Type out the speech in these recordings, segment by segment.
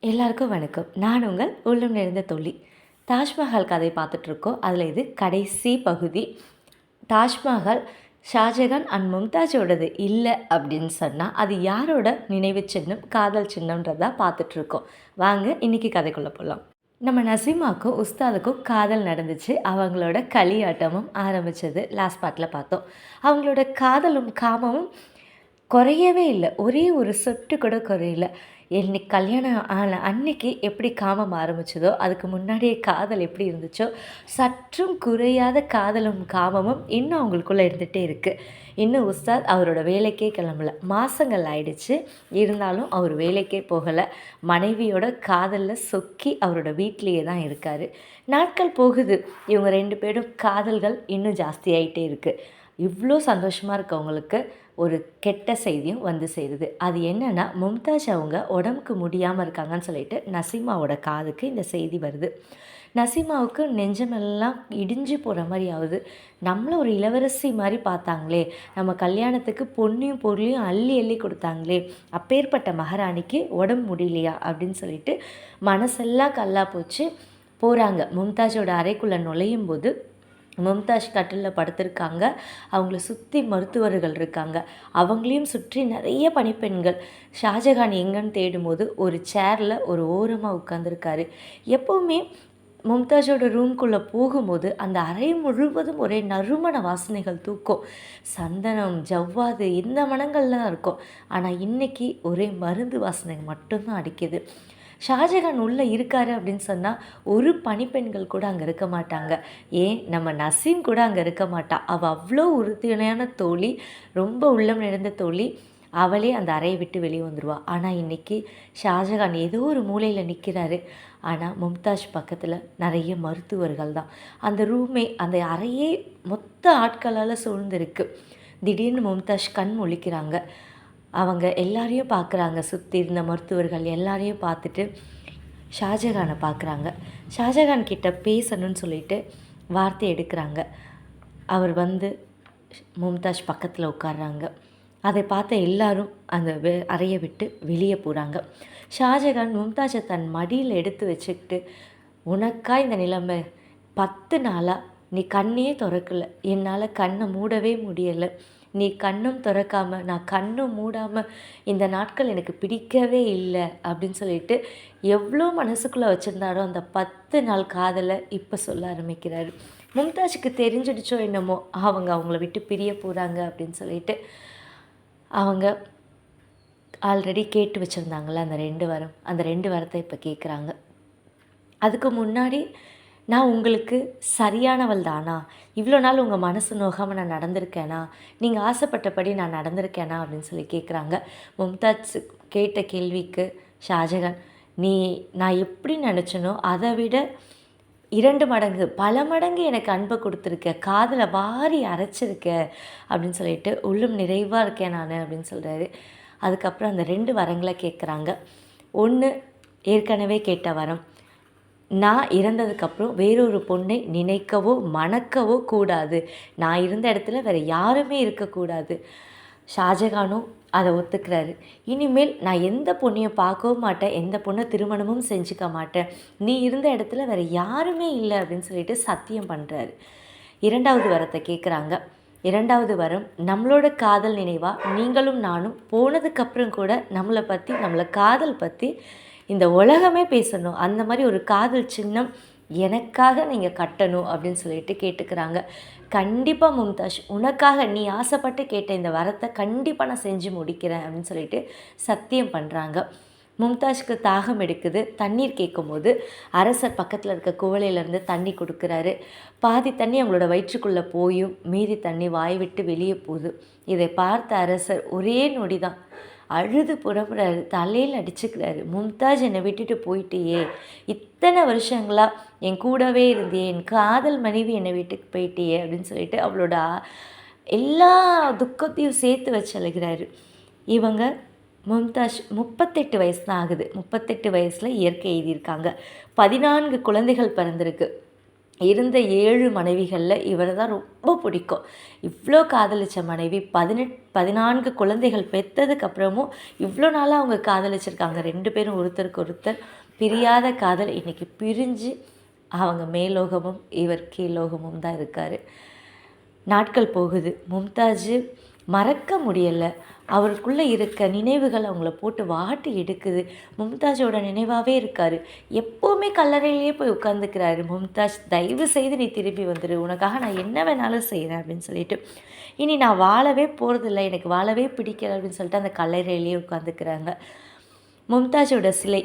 எல்லாருக்கும் வணக்கம். நான் உங்கள் உள்ளம் நிறைந்த தோழி. தாஜ்மஹால் கதை பார்த்துட்ருக்கோம். அதில் இது கடைசி பகுதி. தாஜ்மஹால் ஷாஜகான் அண்ட் மும்தாஜோடது இல்லை அப்படின்னு சொன்னால் அது யாரோட நினைவு சின்னம், காதல் சின்னம்ன்றதா பார்த்துட்ருக்கோம். வாங்க இன்றைக்கி கதைக்குள்ளே போகலாம். நம்ம நசீமாவுக்கும் உஸ்தாதுக்கும் காதல் நடந்துச்சு. அவங்களோட களியாட்டமும் ஆரம்பித்தது லாஸ்ட் பார்ட்டில் பார்த்தோம். அவங்களோட காதலும் காமமும் குறையவே இல்லை. ஒரே ஒரு சொட்டு கூட குறையல. என்னைக்கு கல்யாணம் ஆன அன்னைக்கு எப்படி காமம் ஆரம்பிச்சதோ, அதுக்கு முன்னாடியே காதல் எப்படி இருந்துச்சோ, சற்றும் குறையாத காதலும் காமமும் இன்னும் அவங்களுக்குள்ளே இருந்துகிட்டே இருக்குது. இன்னும் உஸ்தாத் அவரோட வேலைக்கே கிளம்பல. மாதங்கள் ஆயிடுச்சு. இருந்தாலும் அவர் வேலைக்கே போகலை. மனைவியோட காதலில் சொக்கி அவரோட வீட்டிலையே தான் இருக்கார். நாட்கள் போகுது. இவங்க 2 பேரும் காதல்கள் இன்னும் ஜாஸ்தியாகிட்டே இருக்குது. இவ்வளோ சந்தோஷமாக இருக்கவங்களுக்கு ஒரு கெட்ட செய்தியும் வந்து சேருது. அது என்னென்னா, மும்தாஜ் அவங்க உடம்புக்கு முடியாமல் இருக்காங்கன்னு சொல்லிட்டு நசீமாவோட காதுக்கு இந்த செய்தி வருது. நசீமாவுக்கு நெஞ்சமெல்லாம் இடிஞ்சு போகிற மாதிரி ஆகுது. நம்மளை ஒரு இளவரசி மாதிரி பார்த்தாங்களே, நம்ம கல்யாணத்துக்கு பொண்ணையும் பொருளையும் அள்ளி அள்ளி கொடுத்தாங்களே, அப்பேற்பட்ட மகாராணிக்கு உடம்பு முடியலையா அப்படின்னு சொல்லிட்டு மனசெல்லாம் கல்லாக போச்சு. போகிறாங்க. மும்தாஜோட அறைக்குள்ளே நுழையும் போது மும்தாஜ் கட்டிலில் படுத்திருக்காங்க. அவங்கள சுற்றி மருத்துவர்கள் இருக்காங்க. அவங்களையும் சுற்றி நிறைய பணிப்பெண்கள். ஷாஜகான் எங்கன்னு தேடும்போது ஒரு சேரில் ஒரு ஓரமாக உட்காந்துருக்காரு. எப்போவுமே மும்தாஜோட ரூம்குள்ளே போகும்போது அந்த அறை முழுவதும் ஒரே நறுமண வாசனைகள் தூக்கும். சந்தனம், ஜவ்வாது இந்த மணங்கள்லாம் இருக்கும். ஆனால் இன்றைக்கி ஒரே மருந்து வாசனை மட்டும்தான் அடிக்குது. ஷாஜகான் உள்ளே இருக்காரு அப்படின்னு சொன்னால் ஒரு பணிப்பெண்கள் கூட அங்கே இருக்க மாட்டாங்க. ஏன், நம்ம நசீம் கூட அங்கே இருக்க மாட்டா. அவள் அவ்வளோ உறுதியான தோழி, ரொம்ப உள்ளம் நிறைந்த தோழி. அவளே அந்த அறையை விட்டு வெளியே வந்துடுவா. ஆனால் இன்றைக்கி ஷாஜகான் ஏதோ ஒரு மூலையில் நிற்கிறாரு. ஆனால் மும்தாஜ் பக்கத்தில் நிறைய மருத்துவர்கள் தான். அந்த ரூமே, அந்த அறையே மொத்த ஆட்களால் சூழ்ந்திருக்கு. திடீர்னு மும்தாஜ் கண் முழிக்கிறாங்க. அவங்க எல்லாரையும் பார்க்குறாங்க. சுற்றி இருந்த மருத்துவர்கள் எல்லாரையும் பார்த்துட்டு ஷாஜகானை பார்க்குறாங்க. ஷாஜகான் கிட்ட பேசணும்னு சொல்லிட்டு வார்த்தை எடுக்கிறாங்க. அவர் வந்து மும்தாஜ் பக்கத்தில் உட்கார்றாங்க. அதை பார்த்த எல்லாரும் அந்த அறையை விட்டு வெளியே போகிறாங்க. ஷாஜகான் மும்தாஜை தன் மடியில் எடுத்து வச்சுக்கிட்டு, உனக்கா இந்த நிலைமை? 10 நாளாக நீ கண்ணையே திறக்கலை. என்னால் கண்ணை மூடவே முடியலை. நீ கண்ணும் திறக்காமல், நான் கண்ணும் மூடாமல் இந்த நாட்கள் எனக்கு பிடிக்கவே இல்லை அப்படின்னு சொல்லிட்டு எவ்வளோ மனசுக்குள்ளே வச்சுருந்தாரோ அந்த 10 நாள் காதலை இப்போ சொல்ல ஆரம்பிக்கிறாரு. மும்தாஜுக்கு தெரிஞ்சிடுச்சோ என்னமோ அவங்கள விட்டு பிரிய போகிறாங்க அப்படின்னு சொல்லிட்டு அவங்க ஆல்ரெடி கேட்டு வச்சுருந்தாங்கள அந்த 2 வாரம், அந்த 2 வாரத்தை இப்போ கேட்குறாங்க. அதுக்கு முன்னாடி, நான் உங்களுக்கு சரியானவள் தானா? இவ்வளோ நாள் உங்கள் மனசு நோகாமல் நான் நடந்திருக்கேனா? நீங்கள் ஆசைப்பட்டபடி நான் நடந்திருக்கேனா அப்படின்னு சொல்லி கேட்குறாங்க. மும்தாஜ் கேட்ட கேள்விக்கு ஷாஜகான், நான் எப்படி நினச்சனோ அதை விட 2 மடங்கு, பல மடங்கு எனக்கு அன்பை கொடுத்துருக்க, காதில் வாரி அரைச்சிருக்க அப்படின்னு சொல்லிட்டு உள்ளம் நிறைவாக இருக்கேன் நான் அப்படின்னு சொல்கிறாரு. அதுக்கப்புறம் அந்த 2 வரங்களை கேட்குறாங்க. ஒன்று ஏற்கனவே கேட்ட வரம், நான் இறந்ததுக்கப்புறம் வேறொரு பொண்ணை நினைக்கவோ மணக்கவோ கூடாது. நான் இருந்த இடத்துல வேறு யாருமே இருக்கக்கூடாது. ஷாஜகானும் அதை ஒத்துக்கிறாரு. இனிமேல் நான் எந்த பொண்ணையும் பார்க்கவும் மாட்டேன், எந்த பொண்ணை திருமணமும் செஞ்சுக்க மாட்டேன். நீ இருந்த இடத்துல வேறு யாருமே இல்லை அப்படின்னு சொல்லிட்டு சத்தியம் பண்ணுறாரு. 2வது வரத்தை கேட்குறாங்க. 2வது வரம், நம்மளோட காதல் நினைவாக நீங்களும் நானும் போனதுக்கப்புறம் கூட நம்மளை காதல் பற்றி இந்த உலகமே பேசணும். அந்த மாதிரி ஒரு காதல் சின்னம் எனக்காக நீங்கள் கட்டணும் அப்படின்னு சொல்லிட்டு கேட்டுக்கிறாங்க. கண்டிப்பாக மும்தாஜ், உனக்காக நீ ஆசைப்பட்டு கேட்ட இந்த வரத்தை கண்டிப்பாக நான் செஞ்சு முடிக்கிறேன் அப்படின்னு சொல்லிட்டு சத்தியம் பண்ணுறாங்க. மும்தாஜுக்கு தாகம் எடுக்குது. தண்ணீர் கேட்கும்போது அரசர் பக்கத்தில் இருக்க குவளையிலேருந்து தண்ணி கொடுக்குறாரு. பாதி தண்ணி அவங்களோட வயிற்றுக்குள்ளே போயும் மீதி தண்ணி வாய் விட்டு வெளியே போகுது. இதை பார்த்த அரசர் ஒரே நொடி தான் அழுது புறப்படுறாரு. தலையில் அடிச்சுக்கிறாரு. மும்தாஜ் என்னை விட்டுட்டு போயிட்டியே, இத்தனை வருஷங்களாக என் கூடவே இருந்தியே, என் காதல் மனைவி என்னை வீட்டுக்கு போயிட்டியே அப்படின்னு சொல்லிட்டு அவளோட எல்லா துக்கத்தையும் சேர்த்து வச்சு அழுகிறாரு. இவங்க மும்தாஜ் 38 வயசு தான் ஆகுது. 38 வயசில் இயற்கை எழுதியிருக்காங்க. 14 குழந்தைகள் பிறந்திருக்கு. இருந்த 7 மனைவிகளில் இவரை தான் ரொம்ப பிடிக்கும். இவ்வளோ காதலிச்ச மனைவி 14 குழந்தைகள் பெற்றதுக்கப்புறமும் இவ்வளோ நாளாக அவங்க காதலிச்சிருக்காங்க. 2 பேரும் ஒருத்தருக்கு ஒருத்தர் பிரியாத காதல். இன்றைக்கி பிரிஞ்சு அவங்க மேலோகமும் இவர் கீழோகமும் தான் இருக்கார். நாட்கள் போகுது. மும்தாஜ் மறக்க முடியலை. அவருக்குள்ளே இருக்க நினைவுகள் அவங்கள போட்டு வாட்டி எடுக்குது. மும்தாஜோட நினைவாகவே இருக்கார். எப்போவுமே கல்லறையிலேயே போய் உட்காந்துக்கிறாரு. மும்தாஜ், தயவு செய்து நீ திரும்பி வந்துடு, உனக்காக நான் என்ன வேணாலும் செய்கிறேன் அப்படின்னு சொல்லிட்டு. இனி நான் வாழவே போகிறதில்ல, எனக்கு வாழவே பிடிக்கல அப்படின்னு சொல்லிட்டு அந்த கல்லறையிலேயே உட்காந்துக்கிறாங்க. மும்தாஜோட சிலை,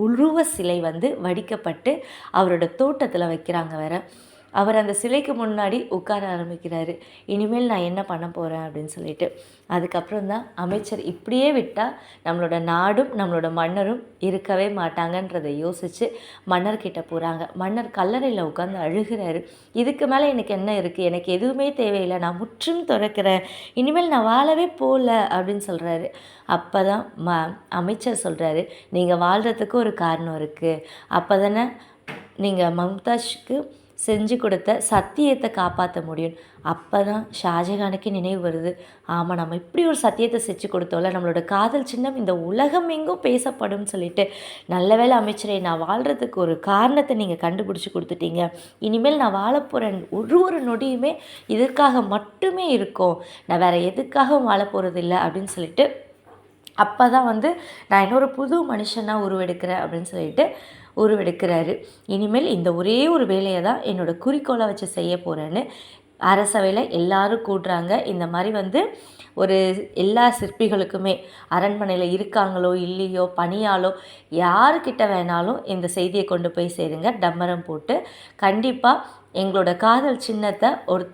உருவ சிலை வடிக்கப்பட்டு அவரோட தோட்டத்தில் வைக்கிறாங்க வேற. அவர் அந்த சிலைக்கு முன்னாடி உட்கார ஆரம்பிக்கிறாரு. இனிமேல் நான் என்ன பண்ண போகிறேன் அப்படின்னு சொல்லிட்டு. அதுக்கப்புறம் தான் அமைச்சர், இப்படியே விட்டால் நம்மளோட நாடும் நம்மளோட மன்னரும் இருக்கவே மாட்டாங்கன்றதை யோசித்து மன்னர்கிட்ட போகிறாங்க. மன்னர் கல்லறையில் உட்காந்து அழுகிறாரு. இதுக்கு மேலே எனக்கு என்ன இருக்குது, எனக்கு எதுவுமே தேவையில்லை, நான் முற்றும் துறக்கிறேன், இனிமேல் நான் வாழவே போகல அப்படின்னு சொல்கிறாரு. அப்போ தான் அமைச்சர் சொல்கிறாரு, நீங்கள் வாழ்கிறதுக்கு ஒரு காரணம் இருக்குது. அப்போ தானே நீங்கள் மும்தாஜ்க்கு செஞ்சு கொடுத்த சத்தியத்தை காப்பாற்ற முடியும். அப்போ தான் ஷாஜகானுக்கு நினைவு வருது, ஆமாம் நம்ம இப்படி ஒரு சத்தியத்தை செஞ்சு கொடுத்தோம்ல, நம்மளோட காதல் சின்னம் இந்த உலகம் எங்கும் பேசப்படும் சொல்லிட்டு. நல்ல வேளை அமைச்சரே, நான் வாழ்கிறதுக்கு ஒரு காரணத்தை நீங்கள் கண்டுபிடிச்சி கொடுத்துட்டீங்க. இனிமேல் நான் வாழப்போகிறேன் ஒரு நொடியுமே இதற்காக மட்டுமே இருக்கும், நான் வேறு எதுக்காகவும் வாழ போகிறதில்ல அப்படின்னு சொல்லிட்டு. அப்போ தான் நான் இன்னொரு புது மனுஷனாக உருவெடுக்கிறேன் அப்படின்னு சொல்லிட்டு உருவெடுக்கிறாரு. இனிமேல் இந்த ஒரே ஒரு வேலையை தான் என்னோடய குறிக்கோளை வச்சு செய்ய போகிறேன்னு அரசவையில் எல்லாரும் கூடுறாங்க. இந்த மாதிரி ஒரு எல்லா சிற்பிகளுக்குமே அரண்மனையில் இருக்காங்களோ இல்லையோ பணியாலோ யாருக்கிட்ட வேணாலும் இந்த செய்தியை கொண்டு போய் சேருங்க. டம்மரம் போட்டு கண்டிப்பாக எங்களோட காதல் சின்னத்தை ஒரு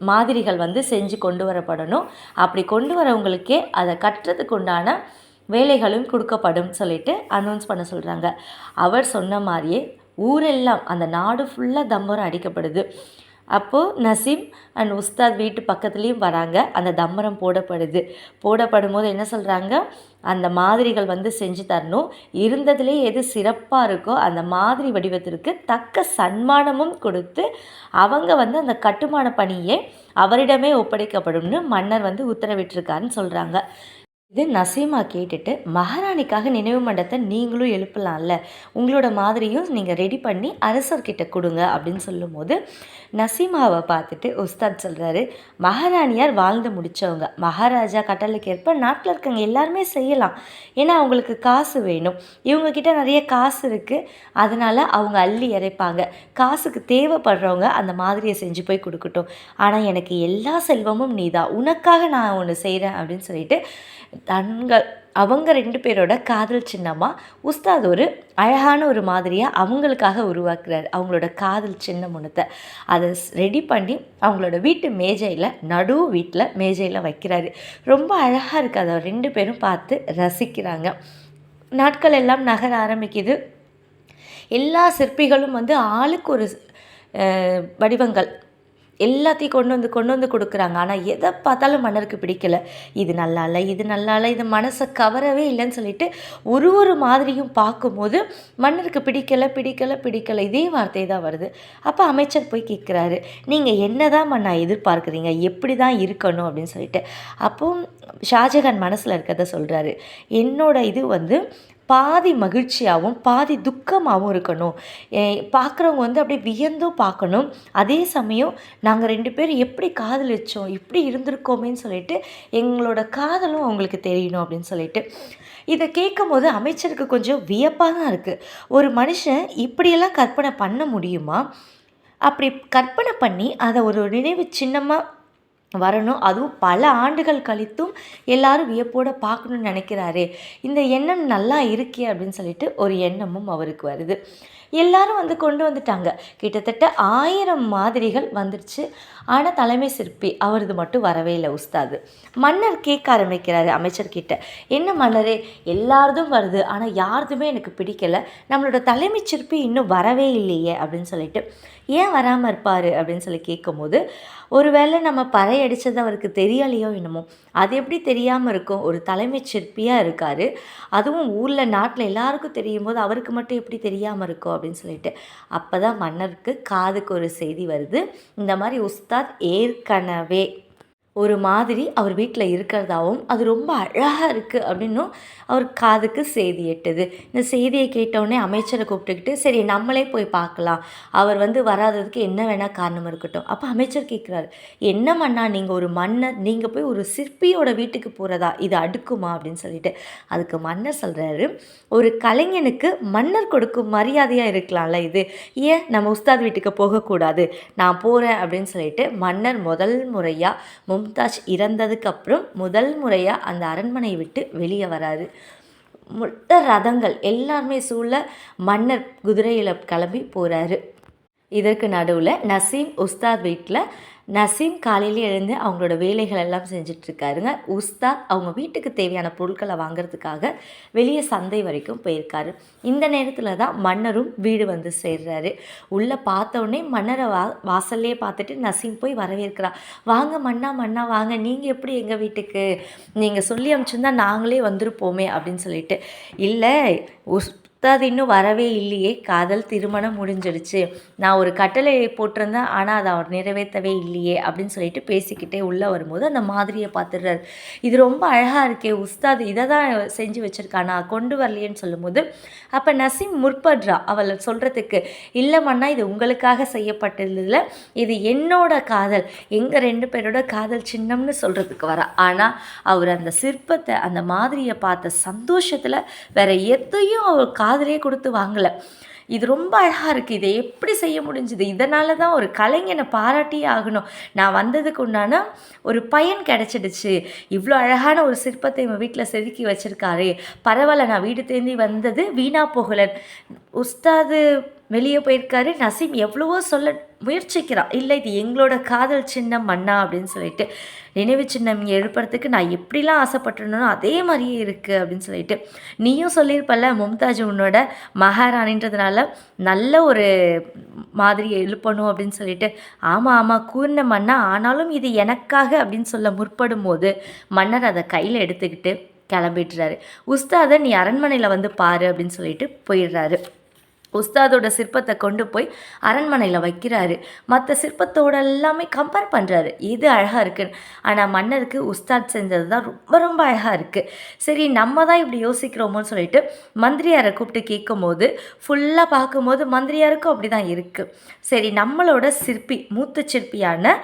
மாதிரிகள் செஞ்சு கொண்டு வரப்படணும். அப்படி கொண்டு வரவங்களுக்கே அதை கட்டுறதுக்கு உண்டான வேலைகளும் கொடுக்கப்படும் சொல்லிட்டு அனௌன்ஸ் பண்ண சொல்கிறாங்க. அவர் சொன்ன மாதிரியே ஊரெல்லாம் அந்த நாடு ஃபுல்லாக தம்பரம் அடிக்கப்படுது. அப்போது நசீம் அண்ட் உஸ்தாத் வீட்டு பக்கத்துலேயும் வராங்க. அந்த தம்பரம் போடப்படும் போது என்ன சொல்கிறாங்க, அந்த மாதிரிகள் செஞ்சு தரணும், இருந்ததுலே எது சிறப்பாக இருக்கோ அந்த மாதிரி வடிவத்திற்கு தக்க சன்மானமும் கொடுத்து அவங்க அந்த கட்டுமான பணியை அவரிடமே ஒப்படைக்கப்படும்னு மன்னர் உத்தரவிட்டிருக்காருன்னு சொல்கிறாங்க. இது நசீமா கேட்டுட்டு, மகாராணிக்காக நினைவு மண்டபத்தை நீங்களும் எழுப்பலாம்ல, உங்களோட மாதிரியும் நீங்கள் ரெடி பண்ணி அரசர்கிட்ட கொடுங்க அப்படின்னு சொல்லும்போது நசீமாவை பார்த்துட்டு உஸ்தாத் சொல்கிறாரு, மகாராணியார் வாழ்ந்து முடித்தவங்க, மகாராஜா கட்டளைக்கு ஏற்ப நாட்டில் இருக்கவங்க எல்லாருமே செய்யலாம், ஏன்னா அவங்களுக்கு காசு வேணும், இவங்கக்கிட்ட நிறைய காசு இருக்குது, அதனால் அவங்க அள்ளி இறைப்பாங்க, காசுக்கு தேவைப்படுறவங்க அந்த மாதிரியை செஞ்சு போய் கொடுக்கட்டும், ஆனால் எனக்கு எல்லா செல்வமும் நீ தான், உனக்காக நான் ஒன்று செய்கிறேன் அப்படின்னு சொல்லிட்டு அவங்க 2 பேரோட காதல் சின்னமாக உஸ்தாத் ஒரு அழகான ஒரு மாதிரியாக அவங்களுக்காக உருவாக்குறாரு. அவங்களோட காதல் சின்னம் ஒன்றத்தை அதை ரெடி பண்ணி அவங்களோட வீட்டு வீட்டில் மேஜையில் வைக்கிறாரு. ரொம்ப அழகாக இருக்குது. அதை 2 பேரும் பார்த்து ரசிக்கிறாங்க. நாட்கள் எல்லாம் நகர ஆரம்பிக்குது. எல்லா சிற்பிகளும் ஆளுக்கு ஒரு வடிவங்கள் எல்லாத்தையும் கொண்டு வந்து கொடுக்குறாங்க. ஆனால் எதை பார்த்தாலும் மன்னருக்கு பிடிக்கலை. இது நல்லா இல்லை, இது நல்லா இல்லை, இது மனசை கவரவே இல்லைன்னு சொல்லிட்டு ஒரு மாதிரியும் பார்க்கும்போது மன்னருக்கு பிடிக்கலை இதே வார்த்தை தான் வருது. அப்போ அமைச்சர் போய் கேட்குறாரு, நீங்கள் என்ன தான் மன்னா எதிர்பார்க்குறீங்க, எப்படி தான் இருக்கணும் அப்படின்னு சொல்லிட்டு. அப்போது ஷாஜகான் மனசில் இருக்கிறத சொல்கிறாரு, என்னோட இது பாதி மகிழ்ச்சியாகவும் பாதி துக்கமாகவும் இருக்கணும், பார்க்குறவங்க அப்படியே வியந்தும் பார்க்கணும், அதே சமயம் நாங்கள் 2 பேரும் எப்படி காதலிச்சோம், இப்படி இருந்திருக்கோமேன்னு சொல்லிட்டு எங்களோட காதலும் அவங்களுக்கு தெரியணும் அப்படின்னு சொல்லிட்டு. இதை கேட்கும் போது அமைச்சருக்கு கொஞ்சம் வியப்பாக தான் இருக்குது. ஒரு மனுஷன் இப்படியெல்லாம் கற்பனை பண்ண முடியுமா? அப்படி கற்பனை பண்ணி அதை ஒரு நினைவு சின்னமாக வரணும், அதுவும் பல ஆண்டுகள் கழித்தும் எல்லாரும் வியப்போடு பார்க்கணுன்னு நினைக்கிறாரே, இந்த எண்ணம் நல்லா இருக்கே அப்படின்னு சொல்லிட்டு ஒரு எண்ணமும் அவருக்கு வருது. எல்லாரும் கொண்டு வந்துட்டாங்க. கிட்டத்தட்ட 1000 மாதிரிகள் வந்துருச்சு. ஆனால் தலைமை சிற்பி அவரது மட்டும் வரவே இல்லை. உஸ்தாது மன்னர் கேட்க ஆரம்பிக்கிறாரு அமைச்சர்கிட்ட, என்ன மன்னரே, எல்லாரதும் வருது, ஆனால் யாருதுமே எனக்கு பிடிக்கலை, நம்மளோட தலைமை சிற்பி இன்னும் வரவே இல்லையே அப்படின்னு சொல்லிட்டு. ஏன் வராமல் இருப்பார் அப்படின்னு சொல்லி கேட்கும்போது, ஒருவேளை நம்ம பழைய கொள்ளையடிச்சது அவருக்கு தெரியலையோ என்னமோ. அது எப்படி தெரியாமல் இருக்கும்? ஒரு தலைமைச் சிற்பியாக இருக்கார், அதுவும் ஊரில் நாட்டில் எல்லாருக்கும் தெரியும்போது அவருக்கு மட்டும் எப்படி தெரியாமல் இருக்கும் அப்படின்னு சொல்லிட்டு. அப்போ தான் மன்னருக்கு காதுக்கு ஒரு செய்தி வருது. இந்த மாதிரி உஸ்தாத் ஏற்கனவே ஒரு மாதிரி அவர் வீட்டில் இருக்கிறதாவும், அது ரொம்ப அழகாக இருக்குது அப்படின்னும் அவர் காதுக்கு செய்தி எட்டுது. இந்த செய்தியை கேட்டவுடனே அமைச்சரை கூப்பிட்டுக்கிட்டு, சரி நம்மளே போய் பார்க்கலாம், அவர் வராததுக்கு என்ன வேணால் காரணம் இருக்கட்டும். அப்போ அமைச்சர் கேட்குறாரு, என்ன மன்னா நீங்கள் ஒரு மன்னர், நீங்கள் போய் ஒரு சிற்பியோட வீட்டுக்கு போகிறதா, இது அடுக்குமா அப்படின்னு சொல்லிட்டு. அதுக்கு மன்னர் சொல்கிறாரு, ஒரு கலைஞனுக்கு மன்னர் கொடுக்கும் மரியாதையாக இருக்கலாம்ல இது, ஏன் நம்ம உஸ்தாத் வீட்டுக்கு போகக்கூடாது, நான் போகிறேன் அப்படின்னு சொல்லிட்டு மன்னர் முதல் முறையாக மும்தாஜ் இறந்ததுக்கப்புறம் முதல் முறையாக அந்த அரண்மனையை விட்டு வெளியே வராரு. ரதங்கள் எல்லாருமே சூழ மன்னர் குதிரையில் கிளம்பி போகிறாரு. இதற்கு நடுவில் நசீம் உஸ்தாத் வீட்டில் நசீம் காலையிலே எழுந்து அவங்களோட வேலைகள் எல்லாம் செஞ்சிட்ருக்காருங்க. உஸ்தாத் அவங்க வீட்டுக்கு தேவையான பொருட்களை வாங்கிறதுக்காக வெளியே சந்தை வரைக்கும் போயிருக்காரு. இந்த நேரத்தில் தான் மன்னரும் வீடு சேர்றாரு. உள்ளே பார்த்தோடனே மன்னரை வாசல்லே பார்த்துட்டு நசீம் போய் வரவேற்கிறா. வாங்க மன்னா, மன்னா வாங்க, நீங்கள் எப்படி எங்கள் வீட்டுக்கு, நீங்கள் சொல்லி அனுப்பிச்சிருந்தா நாங்களே வந்திருப்போமே அப்படின்னு சொல்லிட்டு. இல்லை உஸ்தாத் இன்னும் வரவே இல்லையே, காதல் திருமணம் முடிஞ்சிடுச்சு, நான் ஒரு கட்டளை போட்டிருந்தேன் ஆனால் அதை அவர் நிறைவேற்றவே இல்லையே அப்படின்னு சொல்லிட்டு பேசிக்கிட்டே உள்ளே வரும்போது அந்த மாதிரியை பார்த்துடுறாரு. இது ரொம்ப அழகாக இருக்கே, உஸ்தாத் இதை தான் செஞ்சு வச்சுருக்கானா, கொண்டு வரலையேன்னு சொல்லும்போது அப்போ நசீம் முற்படுறா அவளை சொல்கிறதுக்கு. இல்லை மன்னா, இது உங்களுக்காக செய்யப்பட்டதில், இது என்னோட காதல், எங்கள் 2 பேரோட காதல் சின்னம்னு சொல்கிறதுக்கு வரா. ஆனால் அவர் அந்த சிற்பத்தை அந்த மாதிரியை பார்த்த சந்தோஷத்தில் வேற எதையும் அவர் காதலே கொடுத்து வாங்கலை. இது ரொம்ப அழகாக இருக்குது, இதை எப்படி செய்ய முடிஞ்சுது, இதனால தான் ஒரு கலைஞனை பாராட்டியே ஆகணும், நான் வந்ததுக்கு உண்டான ஒரு பயன் கிடச்சிடுச்சு, இவ்வளோ அழகான ஒரு சிற்பத்தை இவன் வீட்டில் செதுக்கி வச்சுருக்காரு, பரவாயில்ல, நான் வீடு தேந்தி வந்தது வீணா போகலை. உஸ்தாது வெளியே போயிருக்காரு, நசீம் எவ்வளவோ சொல்ல முயற்சிக்கிறான், இல்லை இது எங்களோட காதல் சின்னம் மன்னா அப்படின்னு சொல்லிட்டு, நினைவு சின்னம் இங்கே எழுப்புறதுக்கு நான் எப்படிலாம் ஆசைப்பட்டுருந்தனோ அதே மாதிரியே இருக்குது அப்படின்னு சொல்லிட்டு. நீயும் சொல்லியிருப்பல்ல, மும்தாஜ் உன்னோட மகாராணின்றதுனால நல்ல ஒரு மாதிரி எழுப்பணும் அப்படின்னு சொல்லிட்டு. ஆமாம் ஆமாம் கூர்ன மன்னா, ஆனாலும் இது எனக்காக அப்படின்னு சொல்ல முற்படும் போது மன்னர் அதை கையில் எடுத்துக்கிட்டு கிளம்பிடுறாரு. உஸ்தாதை நீ அரண்மனையில் பாரு அப்படின்னு சொல்லிட்டு போயிடுறாரு. உஸ்தாதோட சிற்பத்தை கொண்டு போய் அரண்மனையில் வைக்கிறாரு. மற்ற சிற்பத்தோட எல்லாமே கம்பேர் பண்ணுறாரு, எது அழகாக இருக்குன்னு. ஆனால் மன்னருக்கு உஸ்தாத் செஞ்சது தான் ரொம்ப ரொம்ப அழகாக இருக்குது. சரி நம்ம தான் இப்படி யோசிக்கிறோமோன்னு சொல்லிட்டு மந்திரியாரை கூப்பிட்டு கேட்கும்போது ஃபுல்லாக பார்க்கும்போது மந்திரியாருக்கும் அப்படி தான் இருக்குது. சரி நம்மளோட சிற்பி, மூத்த சிற்பியான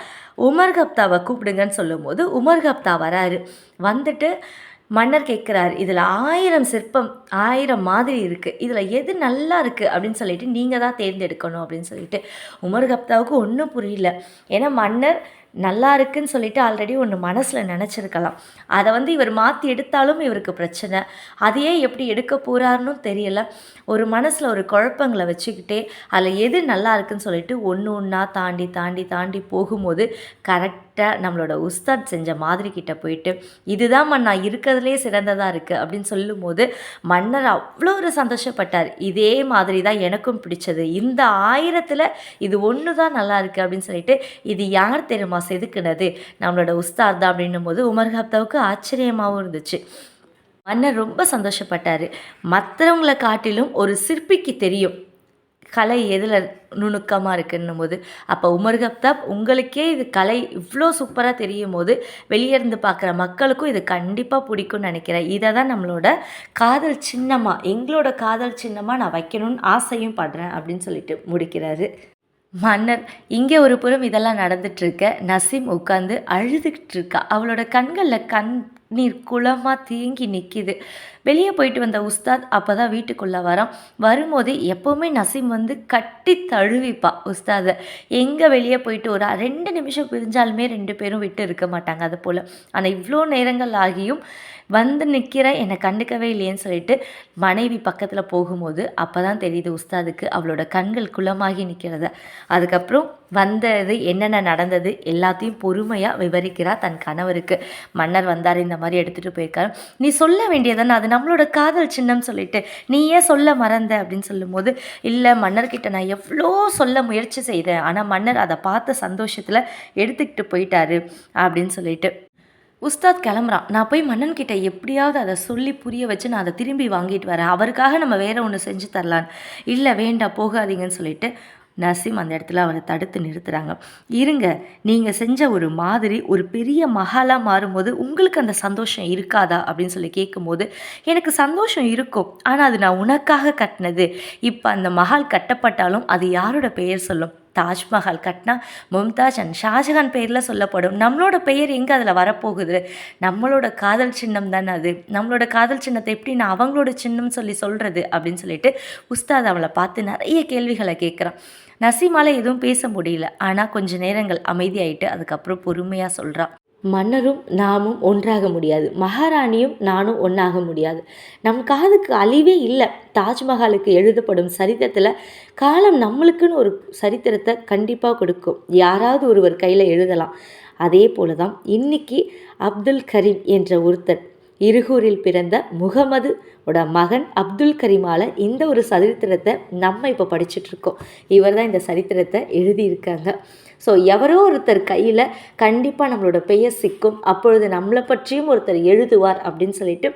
உமர் கப்தாவை கூப்பிடுங்கன்னு சொல்லும்போது உமர் கப்தா வராரு. வந்துட்டு மன்னர் கேட்குறாரு, இதில் 1000 சிற்பம் 1000 மாதிரி இருக்குது, இதில் எது நல்லா இருக்குது அப்படின்னு சொல்லிட்டு நீங்கள் தான் தேர்ந்தெடுக்கணும் அப்படின்னு சொல்லிட்டு. உமர் கப்தாவுக்கு ஒன்றும் புரியல. ஏன்னா மன்னர் நல்லா இருக்குன்னு சொல்லிட்டு ஆல்ரெடி ஒன்று மனசில் நினச்சிருக்கலாம். அதை இவர் மாற்றி எடுத்தாலும் இவருக்கு பிரச்சனை, அதையே எப்படி எடுக்க போகிறாருன்னு தெரியல. ஒரு மனசில் ஒரு குழப்பங்களை வச்சுக்கிட்டே அதில் எது நல்லா இருக்குன்னு சொல்லிட்டு ஒன்று ஒன்றா தாண்டி தாண்டி தாண்டி போகும்போது கரெக்டாக நம்மளோட உஸ்தாத் செஞ்ச மாதிரி கிட்ட போயிட்டு, இதுதான் மன்னா இருக்கிறதுலே சிறந்ததாக இருக்குது அப்படின்னு சொல்லும்போது மன்னர் அவ்வளோ ஒரு சந்தோஷப்பட்டார். இதே மாதிரி தான் எனக்கும் பிடிச்சது, இந்த 1000ல் இது ஒன்று தான் நல்லா இருக்குது அப்படின்னு சொல்லிட்டு. இது யார் தெரியுமா செதுக்குனது, நம்மளோட உஸ்தாத் தான் அப்படின்னும் போது உமர் கப்தாவுக்கு ஆச்சரியமாகவும் இருந்துச்சு. மன்னர் ரொம்ப சந்தோஷப்பட்டார். மற்றவங்களை காட்டிலும் ஒரு சிற்பிக்கு தெரியும் கலை எதில் நுணுக்கமாக இருக்குன்னும் போது. அப்போ உமர் கப்தாப் உங்களுக்கே இது கலை இவ்வளோ சூப்பராக தெரியும் போது வெளியே இருந்து பார்க்குற மக்களுக்கும் இது கண்டிப்பாக பிடிக்கும்னு நினைக்கிறேன். இதை தான் நம்மளோட காதல் சின்னமாக, எங்களோட காதல் சின்னமாக நான் வைக்கணும்னு ஆசையும் படுறேன் அப்படின்னு சொல்லிட்டு முடிக்கிறாரு மன்னர். இங்கே ஒரு புறம் இதெல்லாம் நடந்துட்டுருக்க நசீம் உட்காந்து அழுதுகிட்டு இருக்கா. அவளோட கண்களில் கண்ணீர் குளமாக தேங்கி நிற்கிது. வெளியே போயிட்டு வந்த உஸ்தாத் அப்போ தான் வீட்டுக்குள்ளே வரான். வரும்போது எப்போவுமே நசீம் கட்டி தழுவிப்பா உஸ்தாதை. எங்கே வெளியே போயிட்டு ஒரு 2 நிமிஷம் பிரிஞ்சாலுமே 2 பேரும் விட்டு இருக்க மாட்டாங்க அது போல். ஆனால் இவ்வளோ நேரங்கள் ஆகியும் வந்து நிற்கிறேன், என்னை கண்டுக்கவே இல்லையேன்னு சொல்லிட்டு மனைவி பக்கத்தில் போகும்போது அப்போ தான் தெரியுது உஸ்தாதுக்கு அவளோட கண்கள் குளமாகி நிற்கிறத. அதுக்கப்புறம் வந்தது என்னென்ன நடந்தது எல்லாத்தையும் பொறுமையாக விவரிக்கிறார் தன் கணவருக்கு. மன்னர் வந்தார், இந்த மாதிரி எடுத்துகிட்டு போயிருக்காரு. நீ சொல்ல வேண்டியதானே, அது நம்மளோட காதல் சின்னம் சொல்லிட்டு நீ ஏன் சொல்ல மறந்த அப்படின்னு சொல்லும்போது, இல்லை மன்னர்கிட்ட நான் எவ்வளோ சொல்ல முயற்சி செய்தேன், ஆனால் மன்னர் அதை பார்த்த சந்தோஷத்தில் எடுத்துக்கிட்டு போயிட்டாரு அப்படின்னு சொல்லிட்டு உஸ்தாத் கிளம்புறான். நான் போய் மன்னன்கிட்ட எப்படியாவது அதை சொல்லி புரிய வச்சு நான் அதை திரும்பி வாங்கிட்டு வரேன், அவருக்காக நம்ம வேறு ஒன்று செஞ்சு தரலான்னு. இல்லை வேண்டாம் போகாதீங்கன்னு சொல்லிட்டு நசீம் அந்த இடத்துல அவரை தடுத்து நிறுத்துகிறாங்க. இருங்க, நீங்கள் செஞ்ச ஒரு மாதிரி ஒரு பெரிய மகாலாக மாறும்போது உங்களுக்கு அந்த சந்தோஷம் இருக்காதா அப்படின்னு சொல்லி கேட்கும்போது, எனக்கு சந்தோஷம் இருக்கும், ஆனால் அது நான் உனக்காக கட்டினது. இப்போ அந்த மஹால் கட்டப்பட்டாலும் அது யாரோட பெயர் சொல்லும்? தாஜ்மஹால் கட்டினா மும்தாஜ் அண்ட் ஷாஜஹான் பெயரில் சொல்லப்படும். நம்மளோட பெயர் எங்கே அதில் வரப்போகுது? நம்மளோட காதல் சின்னம் தானே அது. நம்மளோட காதல் சின்னத்தை எப்படி நான் அவங்களோட சின்னம் சொல்கிறது அப்படின்னு சொல்லிட்டு உஸ்தாத் அவளை பார்த்து நிறைய கேள்விகளை கேட்குறான். நசீமால எதுவும் பேச முடியல. ஆனால் கொஞ்ச நேரங்கள் அமைதியாயிட்டு அதுக்கப்புறம் பொறுமையாக சொல்கிறான். மன்னரும் நாமும் ஒன்றாக முடியாது, மகாராணியும் நானும் ஒன்றாக முடியாது. நம் காதுக்கு அழிவே இல்லை. தாஜ்மஹாலுக்கு எழுதப்படும் சரித்திரத்தில் காலம் நம்மளுக்குன்னு ஒரு சரித்திரத்தை கண்டிப்பாக கொடுக்கும். யாராவது ஒருவர் கையில் எழுதலாம். அதே போல தான் இன்றைக்கி அப்துல் கரீம் என்ற ஒருத்தர் இருகூரில் பிறந்த முகமது மகன் அப்துல் கரீமால் இந்த ஒரு சரித்திரத்தை நம்ம இப்போ படிச்சுட்ருக்கோம். இவர் தான் இந்த சரித்திரத்தை எழுதியிருக்காங்க. ஸோ எவரோ ஒருத்தர் கையில் கண்டிப்பாக நம்மளோட பெயர் சிக்கும், அப்பொழுது நம்மளை பற்றியும் ஒருத்தர் எழுதுவார் அப்படின்னு சொல்லிட்டு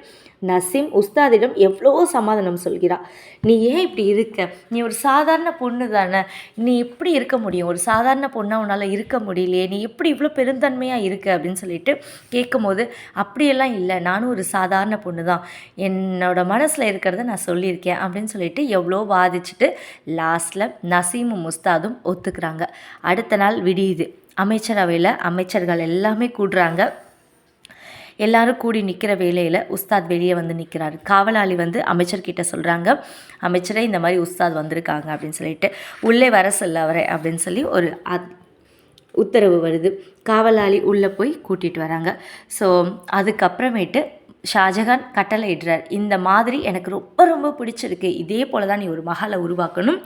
நசீம் உஸ்தாதிடம் எவ்வளோ சமாதானம் சொல்கிறார். நீ ஏன் இப்படி இருக்க? நீ ஒரு சாதாரண பொண்ணு தானே, நீ எப்படி இருக்க முடியும்? ஒரு சாதாரண பொண்ணாக உன்னால் இருக்க முடியலையே, நீ எப்படி இவ்வளோ பெருந்தன்மையாக இருக்க அப்படின்னு சொல்லிட்டு கேட்கும்போது, அப்படியெல்லாம் இல்லை, நானும் ஒரு சாதாரண பொண்ணு தான், என்னோட மனசில் இருக்கிறத நான் சொல்லியிருக்கேன் அப்படின்னு சொல்லிட்டு எவ்வளோ வாதிச்சுட்டு லாஸ்ட்டில் நசீமும் உஸ்தாதும் ஒத்துக்கிறாங்க. அடுத்த நாள் விடியுது. அமைச்சரவையில் அமைச்சர்கள் எல்லாமே கூடுறாங்க. எல்லாரும் கூடி நிற்கிற வேலையில் உஸ்தாத் வெளியே வந்து நிற்கிறாரு. காவலாளி வந்து அமைச்சர்கிட்ட சொல்கிறாங்க, அமைச்சரே இந்த மாதிரி உஸ்தாத் வந்திருக்காங்க அப்படின்னு சொல்லிட்டு உள்ளே வர சொல்ல அவரை அப்படின்னு சொல்லி ஒரு உத்தரவு வருது. காவலாளி உள்ளே போய் கூட்டிகிட்டு வராங்க. ஸோ அதுக்கப்புறமேட்டு ஷாஜஹான் கட்டளை இடுறார், இந்த மாதிரி எனக்கு ரொம்ப ரொம்ப பிடிச்சிருக்கு, இதே போல் தான் நீ ஒரு மகளை உருவாக்கணும்.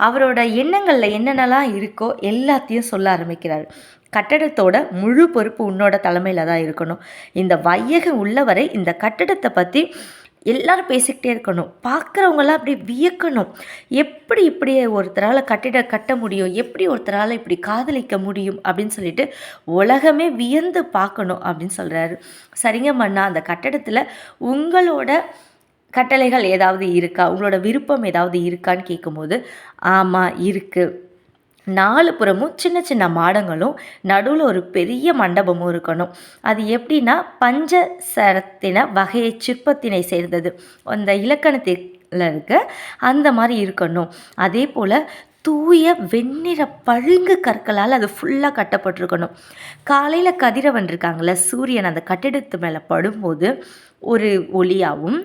அவரோட எண்ணங்களில் என்னென்னலாம் இருக்கோ எல்லாத்தையும் சொல்ல ஆரம்பிக்கிறார். கட்டடத்தோட முழு பொறுப்பு உன்னோட தலைமையில் தான் இருக்கணும். இந்த வையகம் உள்ளவரை இந்த கட்டடத்தை பற்றி எல்லாரும் பேசிக்கிட்டே இருக்கணும். பார்க்குறவங்களாம் அப்படி வியக்கணும். எப்படி இப்படி ஒருத்தரால் கட்ட முடியும், எப்படி ஒருத்தரால் இப்படி காதலிக்க முடியும் அப்படின்னு சொல்லிட்டு உலகமே வியந்து பார்க்கணும் அப்படின்னு சொல்கிறாரு. சரிங்க மன்னா, அந்த கட்டடத்தில் உங்களோட கட்டளைகள் ஏதாவது இருக்கா, உங்களோட விருப்பம் ஏதாவது இருக்கான்னு கேட்கும்போது, ஆமாம் இருக்குது, 4 புறமும் சின்ன சின்ன மாடங்களும் நடுவில் ஒரு பெரிய மண்டபமும் இருக்கணும். அது எப்படின்னா பஞ்சசரத்தின வகையை சிற்பத்தினை சேர்ந்தது, அந்த இலக்கணத்தில் இருக்க அந்த மாதிரி இருக்கணும். அதே போல் தூய வெண்ணிற பழுங்கு கற்களால் அது ஃபுல்லாக கட்டப்பட்டிருக்கணும். காலையில் கதிரவன் இருக்காங்கள, சூரியன் அந்த கட்டிடத்து மேலே படும்போது ஒரு ஒளியாகவும்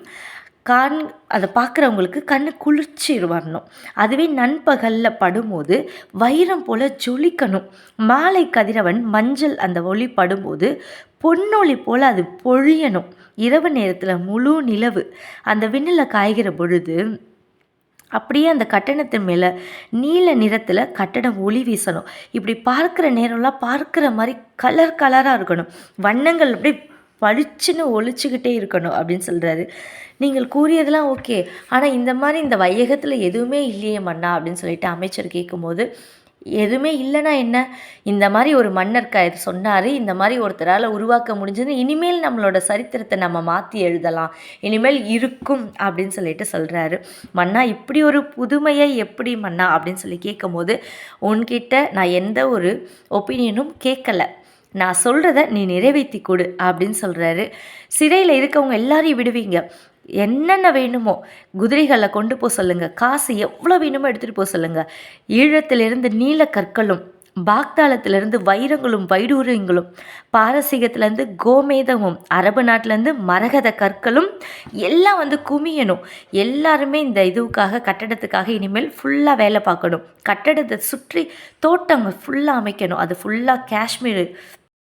அதை பார்க்குறவங்களுக்கு கண்ணு குளிர்ச்சி வரணும். அதுவே நண்பகலில் படும்போது வைரம் போல் ஜொலிக்கணும். மாலை கதிரவன் மஞ்சள் அந்த ஒளி படும்போது பொன்னொளி போல் அது பொழியணும். இரவு நேரத்தில் முழு நிலவு அந்த விண்ணில் காய்கிற பொழுது அப்படியே அந்த கட்டடத்தின் மேலே நீல நிறத்தில் கட்டடம் ஒளி வீசணும். இப்படி பார்க்குற நேரம்லாம் பார்க்குற மாதிரி கலர் கலராக இருக்கணும். வண்ணங்கள் அப்படியே பளிச்சுன்னு ஒழிச்சுக்கிட்டே இருக்கணும் அப்படின்னு சொல்கிறாரு. நீங்கள் கூறியதெல்லாம் ஓகே, ஆனால் இந்த மாதிரி இந்த வையகத்தில் எதுவுமே இல்லையே மன்னா அப்படின்னு சொல்லிட்டு அமைச்சர் கேட்கும்போது, எதுவுமே இல்லைன்னா என்ன, இந்த மாதிரி ஒரு மன்னர் சொன்னார், இந்த மாதிரி ஒருத்தரால் உருவாக்க முடிஞ்சது, இனிமேல் நம்மளோட சரித்திரத்தை நம்ம மாற்றி எழுதலாம், இனிமேல் இருக்கும் அப்படின்னு சொல்லிட்டு சொல்கிறாரு. மன்னா இப்படி ஒரு புதுமையை எப்படி மன்னா அப்படின்னு சொல்லி கேட்கும்போது, உன்கிட்ட நான் எந்த ஒரு ஒப்பீனியனும் கேட்கலை, நான் சொல்கிறத நீ நிறைவேற்றி கொடு அப்படின்னு சொல்கிறாரு. சிறையில் இருக்கவங்க எல்லாரையும் விடுவீங்க, என்னென்ன வேணுமோ குதிரைகளை கொண்டு போக சொல்லுங்கள், காசு எவ்வளோ வேணுமோ எடுத்துகிட்டு போக சொல்லுங்கள், ஈழத்திலிருந்து நீல கற்களும், பாக்தாளத்திலேருந்து வைரங்களும் வைடூரியங்களும், பாரசீகத்திலேருந்து கோமேதமும், அரபு நாட்டிலேருந்து மரகத கற்களும் எல்லாம் வந்து குமியணும். எல்லாருமே இந்த இதுக்காக கட்டடத்துக்காக இனிமேல் ஃபுல்லாக வேலை பார்க்கணும். கட்டடத்தை சுற்றி தோட்டங்கள் ஃபுல்லாக அமைக்கணும். அது ஃபுல்லாக காஷ்மீர்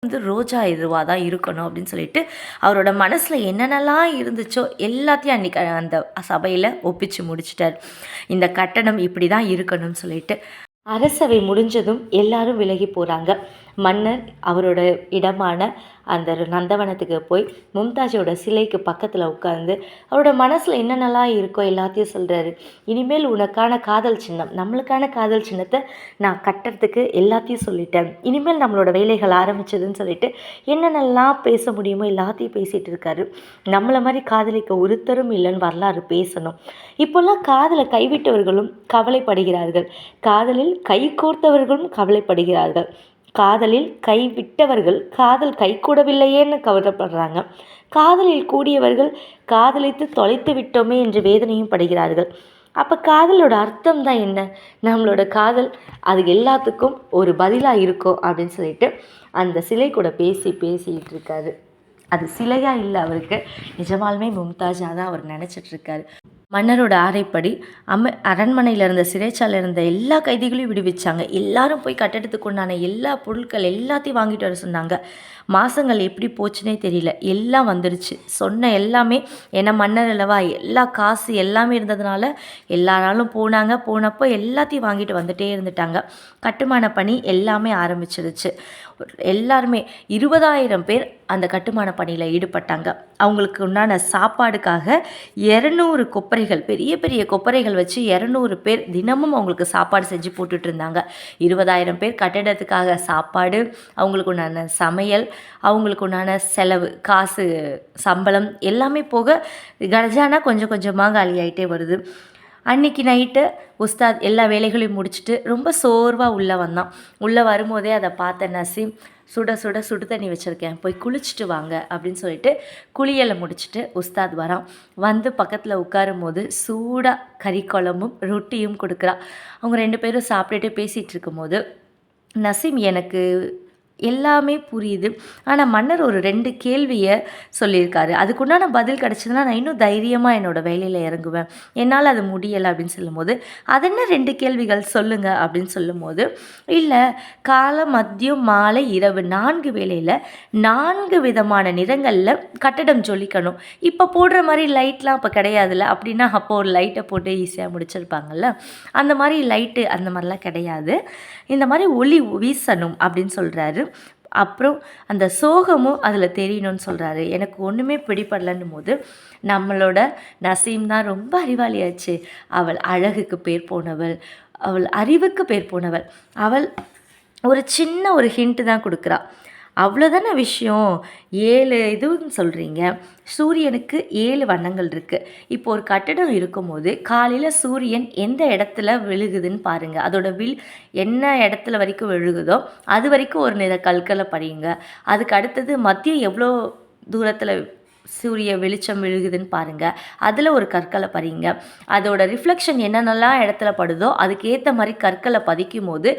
ரோஜா இதுவாக தான் இருக்கணும் அப்படின்னு சொல்லிட்டு அவரோட மனசில் என்னென்னலாம் இருந்துச்சோ எல்லாத்தையும் அன்றைக்கி அந்த சபையில் ஒப்பிச்சு முடிச்சிட்டார். இந்த கட்டடம் இப்படி தான் இருக்கணும்னு சொல்லிட்டு அரசவை முடிஞ்சதும் எல்லாரும் விலகி போகிறாங்க. மன்னர் அவரோட இடமான அந்த நந்தவனத்துக்கு போய் மும்தாஜோட சிலைக்கு பக்கத்தில் உட்காந்து அவரோட மனசில் என்னென்னலாம் இருக்கோ எல்லாத்தையும் சொல்கிறாரு. இனிமேல் உனக்கான காதல் சின்னம், நம்மளுக்கான காதல் சின்னத்தை நான் கட்டுறதுக்கு எல்லாத்தையும் சொல்லிட்டேன். இனிமேல் நம்மளோட வேலைகள் ஆரம்பிச்சதுன்னு சொல்லிட்டு என்னென்னலாம் பேச முடியுமோ எல்லாத்தையும் பேசிகிட்டு இருக்காரு. நம்மளை மாதிரி காதலிக்க ஒருத்தரும் இல்லைன்னு வரலாறு பேசணும். இப்போல்லாம் காதலை கைவிட்டவர்களும் கவலைப்படுகிறார்கள், காதலில் கை கோர்த்தவர்களும் கவலைப்படுகிறார்கள், காதலில் கைவிட்டவர்கள் காதல் கைகூடவில்லையேன்னு கவலைப்படுறாங்க, காதலில் கூடியவர்கள் காதலித்து தொலைத்து விட்டோமே என்று வேதனையும் படுகிறார்கள். அப்போ காதலோட அர்த்தம் தான் என்ன? நம்மளோட அது எல்லாத்துக்கும் ஒரு பதிலாக இருக்கும் அப்படின்னு சொல்லிட்டு அந்த சிலை கூட பேசிகிட்டு இருக்காரு. அது சிலையாக இல்லை, அவருக்கு நிஜமாலுமே மும்தாஜாக தான் அவர் நினச்சிட்ருக்காரு. மன்னரோட ஆரைப்படி அரண்மனையில் இருந்த சிறைச்சாலையில் இருந்த எல்லா கைதிகளையும் விடுவிச்சாங்க. எல்லாரும் போய் கட்டடத்துக்கு உண்டான எல்லா பொருட்கள் எல்லாத்தையும் வாங்கிட்டு வர சொன்னாங்க. மாதங்கள் எப்படி போச்சுன்னே தெரியல, எல்லாம் வந்துடுச்சு. சொன்ன எல்லாமே ஏன்னா மன்னர் அல்லவா, எல்லா காசு எல்லாமே இருந்ததுனால எல்லாராலும் போனப்போ எல்லாத்தையும் வாங்கிட்டு வந்துட்டே இருந்துட்டாங்க. கட்டுமான பணி எல்லாமே ஆரம்பிச்சிருச்சு. எல்லாருமே 20,000 பேர் அந்த கட்டுமான பணியில் ஈடுபட்டாங்க. அவங்களுக்கு உண்டான சாப்பாடுக்காக 200 கொப்பரைகள், பெரிய பெரிய கொப்பரைகள் வச்சு 200 பேர் தினமும் அவங்களுக்கு சாப்பாடு செஞ்சு போட்டுட்டு இருந்தாங்க. 20,000 பேர் கட்டிடத்துக்காக சாப்பாடு, அவங்களுக்கு உண்டான சமையல், அவங்களுக்கு உண்டான செலவு, காசு, சம்பளம் எல்லாமே போக கஜானா கொஞ்சம் கொஞ்சமாக காலியாகிட்டே வருது. அன்றைக்கி நைட்டு உஸ்தாத் எல்லா வேலைகளையும் முடிச்சுட்டு ரொம்ப சோர்வாக உள்ளே வந்தான். உள்ளே வரும்போதே அதை பார்த்த நசீம், சுடு தண்ணி வச்சுருக்கேன், போய் குளிச்சுட்டு வாங்க அப்படின்னு சொல்லிட்டு குளியலை முடிச்சுட்டு உஸ்தாத் வரான். வந்து பக்கத்தில் உட்காரும் போது சூடாக கறி குழம்பும் ரொட்டியும் கொடுக்குறா. அவங்க 2 பேரும் சாப்பிட்டுட்டு பேசிகிட்டு இருக்கும்போது, நசீம் எனக்கு எல்லாமே புரியுது, ஆனால் மன்னர் ஒரு 2 கேள்வியை சொல்லியிருக்காரு, அதுக்குண்டான பதில் கிடச்சதுன்னா நான் இன்னும் தைரியமாக என்னோடய வேலையில் இறங்குவேன், என்னால் அது முடியலை அப்படின்னு சொல்லும்போது, அது என்ன 2 கேள்விகள் சொல்லுங்கள் அப்படின்னு சொல்லும்போது, இல்லை காலை மதியம் மாலை இரவு 4 வேளையில் 4 விதமான நிறங்களில் கட்டடம் ஜொலிக்கணும். இப்போ போடுற மாதிரி லைட்லாம் அப்போ கிடையாதுல்ல, அப்படின்னா அப்போ ஒரு லைட்டை போட்டு ஈஸியாக முடிச்சிருப்பாங்கல்ல, அந்த மாதிரி லைட்டு அந்த மாதிரிலாம் கிடையாது, இந்த மாதிரி ஒளி வீசணும் அப்படின்னு சொல்கிறாரு. அப்புறம் அந்த சோகமும் அதில் தெரியணும்னு சொல்கிறாரு. எனக்கு ஒன்றுமே பிடிப்படலன்னும் போது, நம்மளோட நசீம் தான் ரொம்ப அறிவாளியாச்சு. அவள் அழகுக்கு பேர் போனவள், அவள் அறிவுக்கு பேர் போனவள், அவள் ஒரு சின்ன ஒரு ஹிண்ட்டு தான் கொடுக்குறா, அவ்வளோதான விஷயம். 7 இதுன்னு சொல்கிறீங்க, சூரியனுக்கு 7 வண்ணங்கள் இருக்குது. இப்போ ஒரு கட்டடம் இருக்கும்போது காலையில் சூரியன் எந்த இடத்துல விழுகுதுன்னு பாருங்கள், அதோட என்ன இடத்துல வரைக்கும் விழுகுதோ அது வரைக்கும் ஒரு நிற கற்களை படியுங்க. அதுக்கு அடுத்தது மதியம் எவ்வளோ தூரத்தில் சூரிய வெளிச்சம் விழுகுதுன்னு பாருங்கள், அதில் ஒரு கற்களை பதிங்க. அதோட ரிஃப்ளெக்ஷன் என்னென்னலாம் இடத்துல படுதோ அதுக்கேற்ற மாதிரி கற்களை பதிக்கும் போது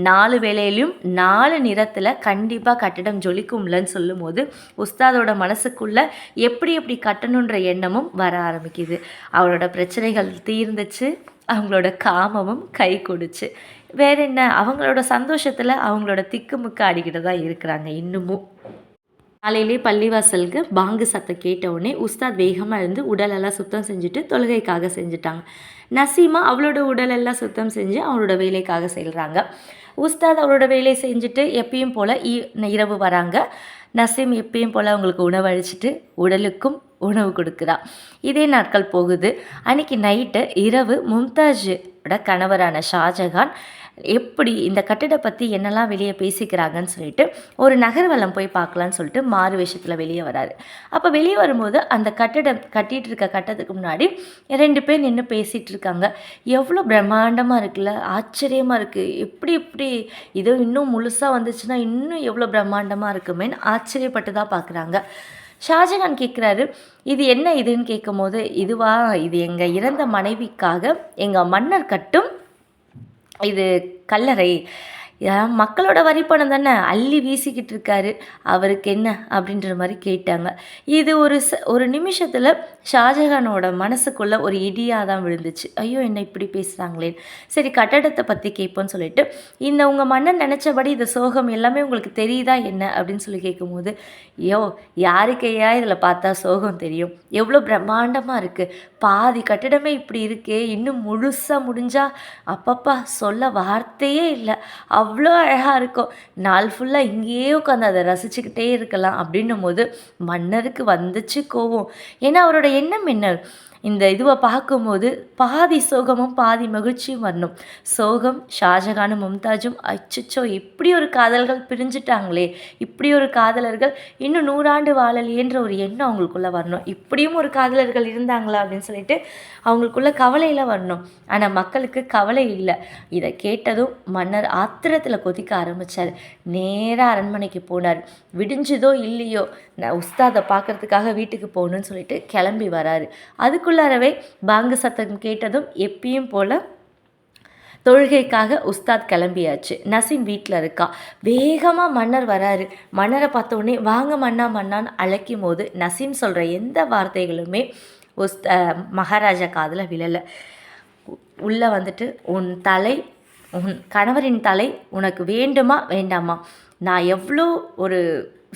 4 வேளையிலையும் 4 நிறத்தில் கண்டிப்பாக கட்டிடம் ஜொலிக்கும்லன்னு சொல்லும் போது உஸ்தாதோட மனசுக்குள்ளே எப்படி எப்படி கட்டணுன்ற எண்ணமும் வர ஆரம்பிக்குது. அவரோட பிரச்சனைகள் தீர்ந்துச்சு, அவங்களோட காமமும் கை கொடுச்சு. வேற என்ன, அவங்களோட சந்தோஷத்தில் அவங்களோட திக்குமுக்கு ஆடிக்கிட்டு தான் இருக்கிறாங்க இன்னமும். காலையிலே பள்ளிவாசலுக்கு பாங்கு சத்தம் கேட்டவுடனே உஸ்தாத் வேகமாக இருந்து உடலெல்லாம் சுத்தம் செஞ்சுட்டு தொழுகைக்காக செஞ்சுட்டாங்க. நசீமா அவளோட உடலெல்லாம் சுத்தம் செஞ்சு அவளோட வேலைக்காக செல்கிறாங்க. உஸ்தாத் அவரோட வேலையை செஞ்சுட்டு எப்பயும் போல் இரவு வராங்க. நசீம் எப்பயும் போல் அவங்களுக்கு உணவு அழிச்சிட்டு உடலுக்கும் உணவு கொடுக்குறா. இதே நாட்கள் போகுது. அன்றைக்கி நைட்டு இரவு மும்தாஜோட கணவரான ஷாஜகான் எப்படி இந்த கட்டிடம் பற்றி என்னெல்லாம் வெளியே பேசிக்கிறாங்கன்னு சொல்லிட்டு ஒரு நகர்வலம் போய் பார்க்கலான்னு சொல்லிட்டு மாறு வேஷத்தில் வெளியே வராரு. அப்போ வெளியே வரும்போது அந்த கட்டிடம் கட்டிகிட்டு இருக்க கட்டத்துக்கு முன்னாடி 2 பேர் நின்று பேசிகிட்டு இருக்காங்க. எவ்வளோ பிரம்மாண்டமாக இருக்குல்ல, ஆச்சரியமாக இருக்குது, எப்படி இதோ இன்னும் முழுசாக வந்துச்சுன்னா இன்னும் எவ்வளோ பிரம்மாண்டமாக இருக்குமேன்னு ஆச்சரியப்பட்டு தான் பார்க்குறாங்க. ஷாஜகான் கேட்குறாரு, இது என்ன இதுன்னு கேட்கும் போது, இது எங்கள் இறந்த மனைவிக்காக எங்கள் மன்னர் கட்டும் இது கல்லறை, மக்களோட வரி பணம் தானே அள்ளி வீசிக்கிட்டு இருக்காரு, அவருக்கு என்ன அப்படின்ற மாதிரி கேட்டாங்க. இது ஒரு நிமிஷத்தில் ஷாஜஹானோட மனசுக்குள்ள ஒரு இடியாக தான் விழுந்துச்சு. ஐயோ என்ன இப்படி பேசுகிறாங்களேன்னு. சரி கட்டடத்தை பற்றி கேட்போன்னு சொல்லிட்டு, இந்த உங்கள் மன்னன் நினச்சபடி இந்த சோகம் எல்லாமே உங்களுக்கு தெரியுதா என்ன அப்படின்னு சொல்லி கேட்கும்போது, ஐயோ யாருக்கையா இதில் பார்த்தா சோகம் தெரியும், எவ்வளோ பிரம்மாண்டமாக இருக்குது, பாதி கட்டிடமே இப்படி இருக்கே, இன்னும் முழுசாக முடிஞ்சா அப்பப்பா சொல்ல வார்த்தையே இல்லை, அவ்வளோ அழகாக இருக்கும், நாள் ஃபுல்லாக இங்கேயே உட்காந்து அதை ரசிச்சுக்கிட்டே இருக்கலாம் அப்படின்னும் போது மன்னருக்கு வந்துச்சு கோவம். ஏன்னா அவரோட எண்ணம் என்ன, இந்த இதுவை பார்க்கும்போது பாதி சோகமும் பாதி மகிழ்ச்சியும் வரணும். சோகம் ஷாஜகானும் மும்தாஜும் அச்சச்சோ இப்படி ஒரு காதல்கள் பிரிஞ்சுட்டாங்களே, இப்படி ஒரு காதலர்கள் இன்னும் 100 ஆண்டு வாழலையேன்ற ஒரு எண்ணம் அவங்களுக்குள்ளே வரணும். இப்படியும் ஒரு காதலர்கள் இருந்தாங்களா அப்படின்னு சொல்லிட்டு அவங்களுக்குள்ள கவலையில் வரணும். ஆனால் மக்களுக்கு கவலை இல்லை. இதை கேட்டதும் மன்னர் ஆத்திரத்தில் கொதிக்க ஆரம்பித்தார். நேராக அரண்மனைக்கு போனார். விடிஞ்சதோ இல்லையோ நான் உஸ்தாதை பார்க்குறதுக்காக வீட்டுக்கு போகணுன்னு சொல்லிட்டு கிளம்பி வராரு. அதுக்குள்ளாரவே பாங்கு சத்தம் கேட்டதும் எப்பயும் போல் தொழுகைக்காக உஸ்தாத் கிளம்பியாச்சு. நசீம் வீட்டில் இருக்கா. வேகமாக மன்னர் வராரு. மன்னரை பார்த்த உடனே வாங்க மன்னா மன்னான்னு அழைக்கும் போது நசீம் சொல்கிற எந்த வார்த்தைகளுமே மகாராஜா காதில் விழலை. உள்ளே வந்துட்டு உன் கணவரின் தலை உனக்கு வேண்டுமா வேண்டாமா, நான் எவ்வளோ ஒரு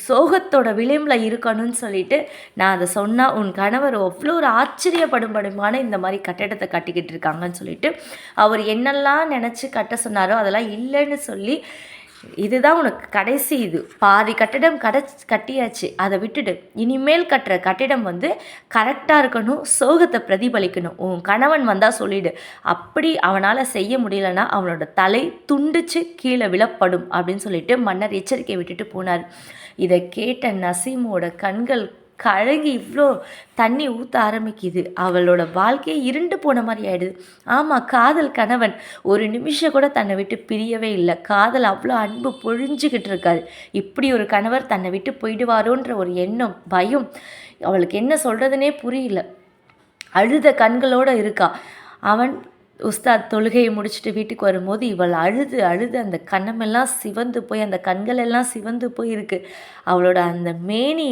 சோகத்தோட விளிம்பில் இருக்கணும்னு சொல்லிட்டு நான் அதை சொன்னால் உன் கணவர் அவ்வளோ ஒரு ஆச்சரியப்படும்படுமான இந்த மாதிரி கட்டிடத்தை கட்டிக்கிட்டு இருக்காங்கன்னு சொல்லிட்டு அவர் என்னெல்லாம் நினச்சி கட்ட சொன்னாரோ அதெல்லாம் இல்லைன்னு சொல்லி, இதுதான் உனக்கு கடைசி, இது பாதி கட்டிடம் கட்டியாச்சு, அதை விட்டுடு, இனிமேல் கட்டுற கட்டிடம் கரெக்டாக இருக்கணும், சோகத்தை பிரதிபலிக்கணும், உன் கணவன் வந்தால் சொல்லிடு, அப்படி அவனால் செய்ய முடியலன்னா அவனோட தலை துண்டிச்சு கீழே விழப்படும் அப்படின்னு சொல்லிட்டு மன்னர் எச்சரிக்கை விட்டுட்டு போனார். இதை கேட்ட நசீமோட கண்கள் கழகி இவ்வளோ தண்ணி ஊற்ற ஆரம்பிக்குது. அவளோட வாழ்க்கையை இருண்டு போன மாதிரி ஆயிடுது. ஆமாம், காதல் கணவன் ஒரு நிமிஷம் கூட தன்னை விட்டு பிரியவே இல்லை. காதல் அவ்வளோ அன்பு பொழிஞ்சுக்கிட்டு இருக்காரு. இப்படி ஒரு கணவர் தன்னை விட்டு போயிடுவாரோன்ற ஒரு எண்ணம், பயம், அவளுக்கு என்ன சொல்கிறதுனே புரியல. அழுத கண்களோடு இருக்கா. அவன் உஸ்தாத் தொழுகையை முடிச்சுட்டு வீட்டுக்கு வரும்போது இவள் அழுது அந்த கண்ணமெல்லாம் சிவந்து போய் அந்த கண்களெல்லாம் சிவந்து போயிருக்கு. அவளோட அந்த மேனி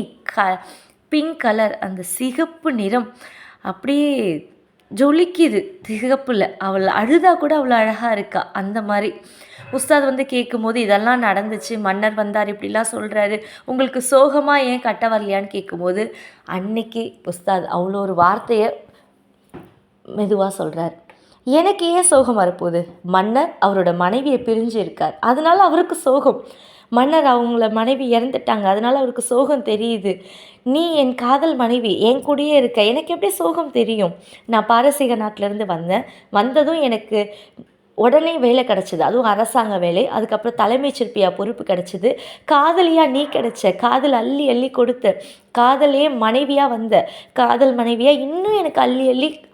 பிங்க் கலர், அந்த சிகப்பு நிறம் அப்படியே ஜொலிக்குது சிகப்பில். அவள் அழுதா கூட அவ்வளோ அழகாக இருக்கா. அந்த மாதிரி உஸ்தாத் கேட்கும்போது இதெல்லாம் நடந்துச்சு, மன்னர் வந்தார், இப்படிலாம் சொல்கிறாரு, உங்களுக்கு சோகமாக ஏன் கட்ட வரலையான்னு கேட்கும்போது அன்னைக்கு உஸ்தாத் அவ்வளோ ஒரு வார்த்தையை மெதுவாக சொல்கிறார். எனக்கு ஏன் சோகம் வரப்போகுது, மன்னர் அவரோட மனைவியை பிரிஞ்சு இருக்கார், அதனால் அவருக்கு சோகம். மன்னர் அவங்கள மனைவி இறந்துட்டாங்க, அதனால் அவருக்கு சோகம் தெரியுது. நீ என் காதல் மனைவி, என் கூடயே இருக்க, எனக்கு எப்படி சோகம் தெரியும்? நான் பாரசீக நாட்டிலேருந்து வந்ததும் எனக்கு உடனே வேலை கிடச்சிது, அதுவும் அரசாங்க வேலை. அதுக்கப்புறம் தலைமைச் சிற்பியாக பொறுப்பு கிடச்சிது. காதலியாக நீ கிடச்ச, காதல் அள்ளி அள்ளி கொடுத்த, காதலையே மனைவியாக வந்த, காதல் மனைவியாக இன்னும் எனக்கு அள்ளி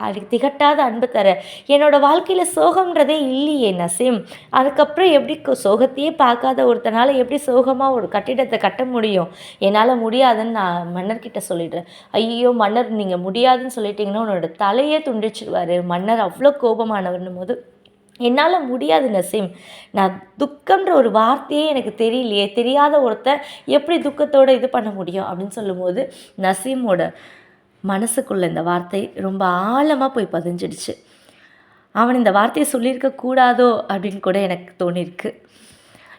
அள்ளி திகட்டாத அன்பு தர, என்னோடய வாழ்க்கையில் சோகம்ன்றதே இல்லையே நசீம். அதுக்கப்புறம் எப்படி சோகத்தையே பார்க்காத ஒருத்தனால் எப்படி சோகமாக ஒரு கட்டிடத்தை கட்ட முடியும்? என்னால் முடியாதுன்னு நான் மன்னர்கிட்ட சொல்லிடுறேன். ஐயோ மன்னர், நீங்கள் முடியாதுன்னு சொல்லிட்டீங்கன்னா உன்னோட தலையே துண்டிச்சிடுவார். மன்னர் அவ்வளோ கோபமானவர்னும் போது என்னால் முடியாது நசீம், நான் துக்கம்ன்ற ஒரு வார்த்தையே எனக்கு தெரியலையே, தெரியாத ஒருத்தன் எப்படி துக்கத்தோடு இது பண்ண முடியும் அப்படின்னு சொல்லும்போது நசீமோட மனசுக்குள்ளே இந்த வார்த்தை ரொம்ப ஆழமாக போய் பதிஞ்சிடுச்சு. அவன் இந்த வார்த்தையை சொல்லியிருக்க கூடாதோ அப்படின்னு கூட எனக்கு தோணியிருக்கு.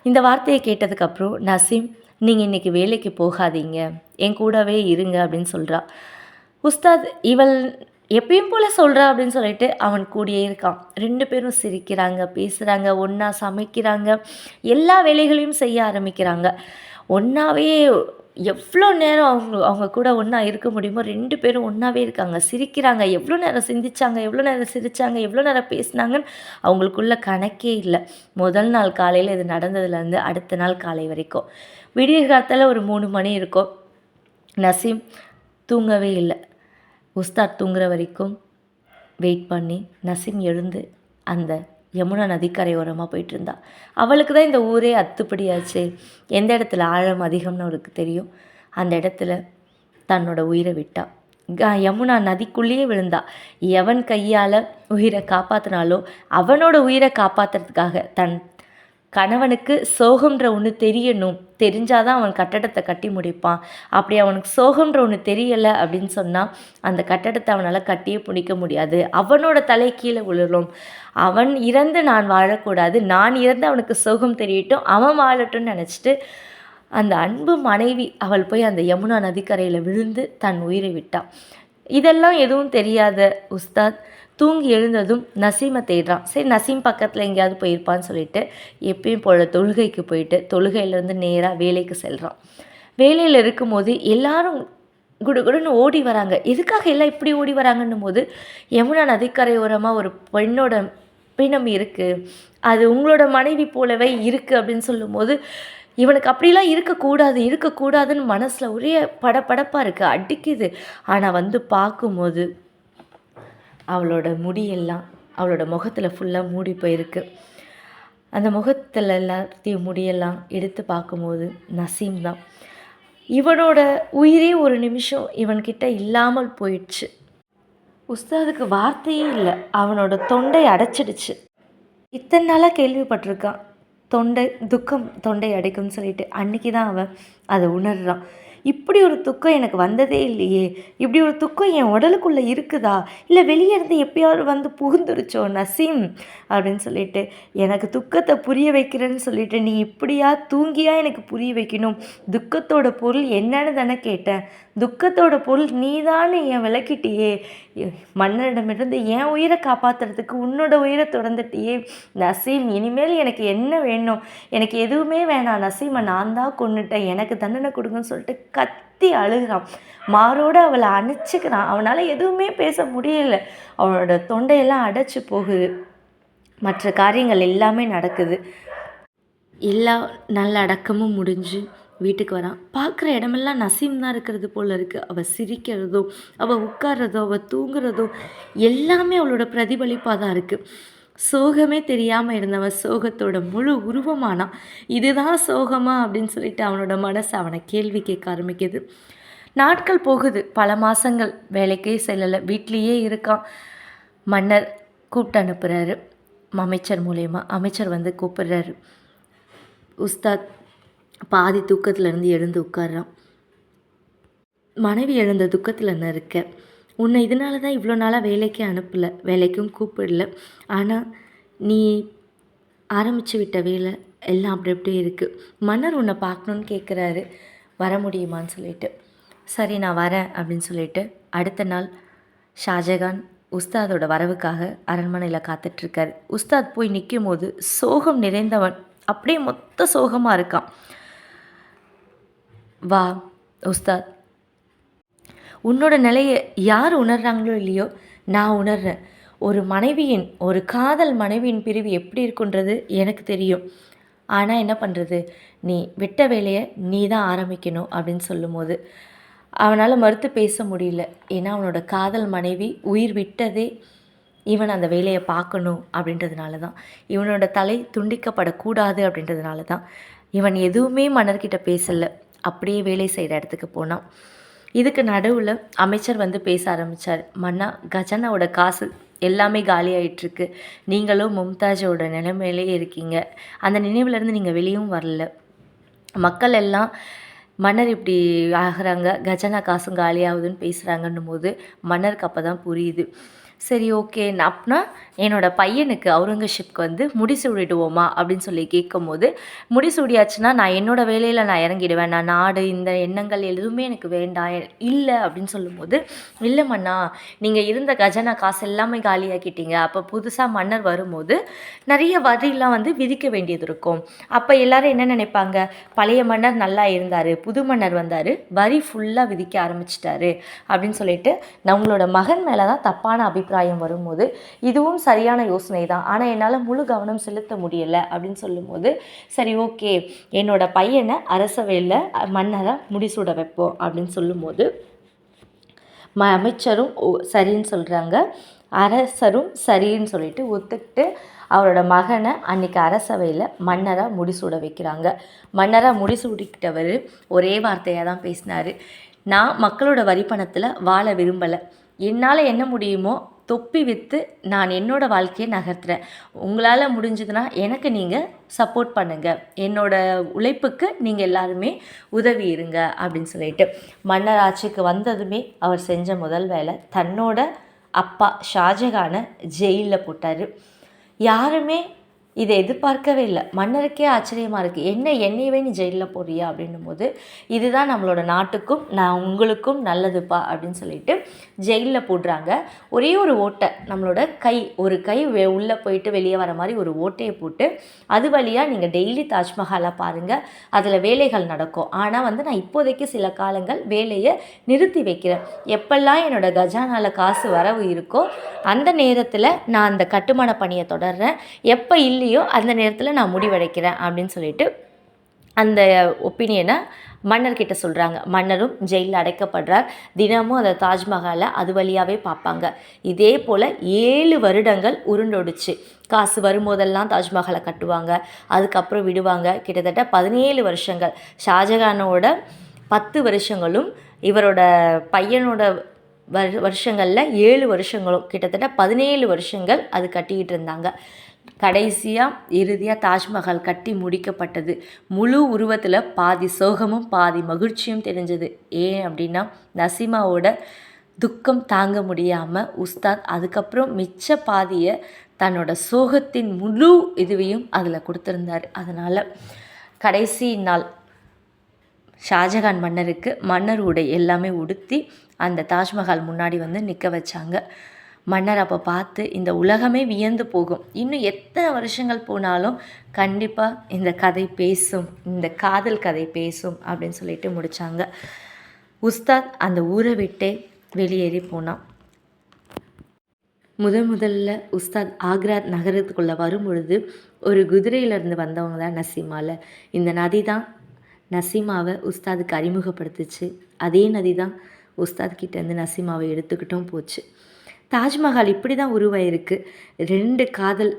இந்த வார்த்தையை கேட்டதுக்கப்புறம் நசீம், நீங்கள் இன்றைக்கி வேலைக்கு போகாதீங்க, என் கூடவே இருங்க அப்படின்னு சொல்கிறா. உஸ்தாத் இவள் எப்பயும் போல் சொல்கிறா அப்படின்னு சொல்லிட்டு அவன் கூடியே இருக்கான். 2 பேரும் சிரிக்கிறாங்க, பேசுகிறாங்க, ஒன்றா சமைக்கிறாங்க, எல்லா வேலைகளையும் செய்ய ஆரம்பிக்கிறாங்க. ஒன்றாவே எவ்வளோ நேரம் அவங்க கூட ஒன்றா இருக்க முடியுமோ 2 பேரும் ஒன்றாவே இருக்காங்க, சிரிக்கிறாங்க. எவ்வளோ நேரம் சிந்திச்சாங்க, எவ்வளோ நேரம் சிரித்தாங்க, எவ்வளோ நேரம் பேசினாங்கன்னு அவங்களுக்குள்ள கணக்கே இல்லை. முதல் நாள் காலையில் இது நடந்ததுலேருந்து அடுத்த நாள் காலை வரைக்கும் விடிய காலத்தில் ஒரு 3 மணி இருக்கும். நசீம் தூங்கவே இல்லை. உஸ்தாத் தூங்குற வரைக்கும் வெயிட் பண்ணி நசீம் எழுந்து அந்த யமுனா நதிக்கரையோரமாக போயிட்டுருந்தா. அவளுக்கு தான் இந்த ஊரே அத்துப்படியாச்சு, எந்த இடத்துல ஆழம் அதிகம்னு அவளுக்கு தெரியும். அந்த இடத்துல தன்னோட உயிரை விட்டா. யமுனா நதிக்குள்ளேயே விழுந்தா. எவன் கையால் உயிரை காப்பாற்றினாலோ அவனோட உயிரை காப்பாற்றுறதுக்காக தன் கணவனுக்கு சோகம்ன்ற ஒன்று தெரியணும், தெரிஞ்சாதான் அவன் கட்டடத்தை கட்டி முடிப்பான். அப்படி அவனுக்கு சோகம்ன்ற ஒன்று தெரியலை அப்படின்னு சொன்னால் அந்த கட்டடத்தை அவனால் கட்டியே பிடிக்க முடியாது. அவனோட தலை கீழே விழுறோம். அவன் இறந்து நான் வாழக்கூடாது, நான் இறந்து அவனுக்கு சோகம் தெரியட்டும், அவன் வாழட்டும்னு நினச்சிட்டு அந்த அன்பு மனைவி அவள் போய் அந்த யமுனா நதிக்கரையில் விழுந்து தன் உயிரை விட்டான். இதெல்லாம் எதுவும் தெரியாத உஸ்தாத் தூங்கி எழுந்ததும் நசீமை தேடுறான். சரி, நசீம் பக்கத்தில் எங்கேயாவது போயிருப்பான்னு சொல்லிட்டு எப்பயும் போல தொழுகைக்கு போயிட்டு தொழுகையிலேருந்து நேராக வேலைக்கு செல்கிறான். வேலையில் இருக்கும்போது எல்லாரும் குடுகுடுன்னு ஓடி வராங்க. எதுக்காக எல்லாம் இப்படி ஓடி வராங்கன்னும் போது, யமுனா நதிக்கரையோரமாக ஒரு பெண்ணோட பிணம் இருக்குது, அது உங்களோட மனைவி போலவே இருக்குது அப்படின்னு சொல்லும்போது இவனுக்கு அப்படிலாம் இருக்கக்கூடாதுன்னு மனசில் ஒரே படப்படப்பாக இருக்குது, அடிக்குது. ஆனால் வந்து பார்க்கும்போது அவளோட முடியெல்லாம் அவளோட முகத்தில் ஃபுல்லாக மூடி போயிருக்கு. அந்த முகத்தில் எல்லாத்தையும் முடியெல்லாம் எடுத்து பார்க்கும்போது நசீம் தான். இவனோட உயிரே ஒரு நிமிஷம் இவன்கிட்ட இல்லாமல் போயிடுச்சு. உஸ்தாதுக்கு வார்த்தையே இல்லை, அவனோட தொண்டை அடைச்சிடுச்சு. இத்தனை நாளாக கேள்விப்பட்டிருக்கான் துக்கம் தொண்டை அடைக்கும்னு சொல்லிட்டு. அன்றைக்கி தான் அவன் அதை உணர்றான். இப்படி ஒரு துக்கம் எனக்கு வந்ததே இல்லையே, இப்படி ஒரு துக்கம் என் உடலுக்குள்ளே இருக்குதா, இல்லை வெளியே இருந்து எப்பயாவது வந்து புகுந்துருச்சோ நசீம் அப்படின்னு சொல்லிட்டு, எனக்கு துக்கத்தை புரிய வைக்கிறேன்னு சொல்லிட்டு நீ இப்படியா தூங்கியா எனக்கு புரிய வைக்கணும், துக்கத்தோட பொருள் என்னன்னு தானே கேட்டேன், துக்கத்தோட பொருள் நீதானே என் விளக்கிட்டியே, மன்னரிடமிருந்து என் உயிரை காப்பாற்றுறதுக்கு உன்னோட உயிரை தொடர்ந்துட்டியே நசீம், இனிமேல் எனக்கு என்ன வேணும், எனக்கு எதுவுமே வேணாம் நசீமை நான் தான் கொன்னுட்டேன், எனக்கு தண்டனை கொடுங்கன்னு சொல்லிட்டு கத்தி அழுகிறான். மாரோடு அவளை அணைச்சிக்கிறான். அவனால் எதுவுமே பேச முடியல, அவனோட தொண்டையெல்லாம் அடைச்சி போகுது. மற்ற காரியங்கள் எல்லாமே நடக்குது. எல்லா நல்ல அடக்கமும் முடிஞ்சு வீட்டுக்கு வரான். பார்க்குற இடமெல்லாம் நசீம் தான் இருக்கிறது போல் இருக்குது. அவள் சிரிக்கிறதோ, அவள் உட்கார்றதோ, அவள் தூங்குறதோ எல்லாமே அவளோட பிரதிபலிப்பாக தான் இருக்குது. சோகமே தெரியாமல் இருந்தவன் சோகத்தோட முழு உருவமானான். இதுதான் சோகமா அப்படின்னு சொல்லிட்டு அவனோட மனசு அவனை கேள்வி கேட்க ஆரம்பிக்குது. நாட்கள் போகுது, பல மாதங்கள். வேலைக்கே செல்லலை, வீட்லேயே இருக்கான். மன்னர் கூப்பிட்டு அனுப்புகிறாரு அமைச்சர் மூலயமா. அமைச்சர் வந்து கூப்பிடுறாரு. உஸ்தாத் பாதி தூக்கத்துலேருந்து எழுந்து உட்கார்றான். மனைவி எழுந்த துக்கத்தில் என்ன இருக்க, உன்னை இதனால தான் இவ்வளோ நாளாக வேலைக்கு அனுப்பலை, வேலைக்கும் கூப்பிடல, ஆனால் நீ ஆரம்பித்து விட்ட வேலை எல்லாம் அப்படி அப்படியே இருக்குது. மன்னர் உன்னை பார்க்கணுன்னு கேட்குறாரு, வர முடியுமான்னு சொல்லிட்டு. சரி நான் வரேன் அப்படின்னு சொல்லிட்டு அடுத்த நாள் ஷாஜகான் உஸ்தாதோட வரவுக்காக அரண்மனையில் காத்துட்ருக்காரு. உஸ்தாத் போய் நிற்கும் போது சோகம் நிறைந்தவன், அப்படியே மொத்த சோகமாக இருக்கான். வா உஸ்தாத், உன்னோட நிலையை யார் உணர்றாங்களோ இல்லையோ நான் உணர்றேன். ஒரு காதல் மனைவியின் பிரிவு எப்படி இருக்குன்றது எனக்கு தெரியும். ஆனால் என்ன பண்ணுறது, நீ விட்ட வேலையை நீ தான் ஆரம்பிக்கணும் அப்படின்னு சொல்லும்போது அவனால் மறுத்து பேச முடியல. ஏன்னா அவனோட காதல் மனைவி உயிர் விட்டதே இவன் அந்த வேலையை பார்க்கணும் அப்படின்றதுனால தான், இவனோட தலை துண்டிக்கப்படக்கூடாது அப்படின்றதுனால தான் இவன் எதுவுமே மன்னர்கிட்ட பேசலை. அப்படியே வேலை செய்கிற இடத்துக்கு போனான். இதுக்கு நடுவில் அமைச்சர் வந்து பேச ஆரம்பித்தார். மன்னா, கஜானாவோட காசு எல்லாமே காலியாகிட்டுருக்கு, நீங்களும் மும்தாஜோட நிலைமையிலே இருக்கீங்க, அந்த நினைவுலேருந்து நீங்கள் வெளியும் வரல, மக்கள் எல்லாம் மன்னர் இப்படி ஆகிறாங்க, கஜானா காசும் காலியாகுதுன்னு பேசுகிறாங்கன்னும் போது மன்னருக்கு அப்போ தான் புரியுது. சரி ஓகே, அப்படின்னா என்னோடய பையனுக்கு அவுரங்கசீப்க்கு வந்து முடிசூடிடுவோமா அப்படின்னு சொல்லி கேட்கும்போது, முடிசூடியாச்சுன்னா நான் என்னோடய வேலையில் நான் இறங்கிடுவேன், நான் நாடு இந்த எண்ணங்கள் எதுவுமே எனக்கு வேண்டாம் இல்லை அப்படின்னு சொல்லும்போது, இல்லை மன்னா, நீங்கள் இருந்த கஜானா காசு எல்லாமே காலியாக்கிட்டீங்க, அப்போ புதுசாக மன்னர் வரும்போது நிறைய வரிலாம் வந்து விதிக்க வேண்டியது இருக்கும். அப்போ எல்லோரும் என்ன நினைப்பாங்க, பழைய மன்னர் நல்லா இருந்தார், புது மன்னர் வந்தார், வரி ஃபுல்லாக விதிக்க ஆரம்பிச்சிட்டாரு அப்படின்னு சொல்லிட்டு நம்மளோட மகன் மேலே தான் தப்பான அபிப்பிராயம் வரும்போது, இதுவும் சரியான யோசனை தான், ஆனால் என்னால் முழு கவனம் செலுத்த முடியலை அப்படின்னு சொல்லும்போது, சரி ஓகே, என்னோட பையனை அரசவையில் மன்னரை முடிசூட வைப்போம் அப்படின்னு சொல்லும்போது அமைச்சரும் சரின்னு சொல்கிறாங்க, அரசரும் சரின்னு சொல்லிட்டு ஒத்துக்கிட்டு அவரோட மகனை அன்றைக்கி அரசவையில் மன்னராக முடிசூட வைக்கிறாங்க. மன்னராக முடிசூடிக்கிட்டவர் ஒரே வார்த்தையாக தான் பேசினார், நான் மக்களோட வரி பணத்தில் வாழ விரும்பலை, என்னால் என்ன முடியுமோ தொப்பி விற்று நான் என்னோடய வாழ்க்கையை நகர்த்துறேன். உங்களால் முடிஞ்சதுன்னா எனக்கு நீங்கள் சப்போர்ட் பண்ணுங்கள், என்னோடய உழைப்புக்கு நீங்கள் எல்லாருமே உதவி இருங்க அப்படின்னு சொல்லிட்டு மன்னர் ஆட்சிக்கு வந்ததுமே அவர் செஞ்ச முதல் வேலை தன்னோட அப்பா ஷாஜகானை ஜெயிலில் போட்டார். யாருமே இதை எதிர்பார்க்கவே இல்லை. மன்னருக்கே ஆச்சரியமாக இருக்குது, என்ன என்னையவே நீ ஜெயிலில் போடுறியா அப்படின்னும் போது, இதுதான் நம்மளோட நாட்டுக்கும் நான் உங்களுக்கும் நல்லதுப்பா அப்படின்னு சொல்லிட்டு ஜெயிலில் போடுறாங்க. ஒரே ஒரு ஓட்டை, நம்மளோட ஒரு கை உள்ளே போயிட்டு வெளியே வர மாதிரி ஒரு ஓட்டையை போட்டு அது வழியாக நீங்கள் டெய்லி தாஜ்மஹாலை பாருங்கள், அதில் வேலைகள் நடக்கும். ஆனால் நான் இப்போதைக்கு சில காலங்கள் வேலையை நிறுத்தி வைக்கிறேன். எப்பெல்லாம் என்னோட கஜானாவில் காசு வரவு இருக்கோ அந்த நேரத்தில் நான் அந்த கட்டுமான பணியை தொடர்றேன், எப்போ இல்லையோ அந்த நேரத்தில் நான் முடிவடைக்கிறேன் அப்படின்னு சொல்லிட்டு அந்த ஒப்பீனியனை மன்னர்கிட்ட சொல்கிறாங்க. மன்னரும் ஜெயிலில் அடைக்கப்படுறார். தினமும் அந்த தாஜ்மஹாலை அது வழியாகவே பார்ப்பாங்க. இதே போல் 7 வருடங்கள் உருண்டொடிச்சு. காசு வரும்போதெல்லாம் தாஜ்மஹாலை கட்டுவாங்க, அதுக்கப்புறம் விடுவாங்க. கிட்டத்தட்ட 17 வருஷங்கள், ஷாஜகானோட 10 வருஷங்களும் இவரோட பையனோட வருஷங்களில் 7 வருஷங்களும், கிட்டத்தட்ட 17 வருஷங்கள் அது கட்டிக்கிட்டு இருந்தாங்க. இறுதியாக தாஜ்மஹால் கட்டி முடிக்கப்பட்டது. முழு உருவத்தில் பாதி சோகமும் பாதி மகிழ்ச்சியும் தெரிஞ்சது. ஏன் அப்படின்னா நசீமாவோட துக்கம் தாங்க முடியாமல் உஸ்தாத் அதுக்கப்புறம் மிச்ச பாதியை தன்னோட சோகத்தின் முழு இதுவையும் அதில் கொடுத்துருந்தார். அதனால் கடைசி நாள் ஷாஜகான் மன்னருக்கு மன்னர் உடை எல்லாமே உடுத்தி அந்த தாஜ்மஹால் முன்னாடி நிற்க வச்சாங்க. மன்னர் அப்போ பார்த்து இந்த உலகமே வியந்து போகும். இன்னும் எத்தனை வருஷங்கள் போனாலும் கண்டிப்பாக இந்த கதை பேசும், இந்த காதல் கதை பேசும் அப்படின்னு சொல்லிட்டு முடித்தாங்க. உஸ்தாத் அந்த ஊரை விட்டே வெளியேறி போனான். முதல்ல உஸ்தாத் ஆக்ரா நகரத்துக்குள்ளே வரும் பொழுது ஒரு குதிரையிலேருந்து வந்தவங்க தான் நசீமாவில். இந்த நதி தான் நசீமாவை உஸ்தாதுக்கு அறிமுகப்படுத்துச்சு. அதே நதி தான் உஸ்தாத் கிட்டேருந்து நசீமாவை எடுத்துக்கிட்டும் போச்சு. தாஜ்மஹால் இப்படி தான் உருவாயிருக்கு. 2 காதல்,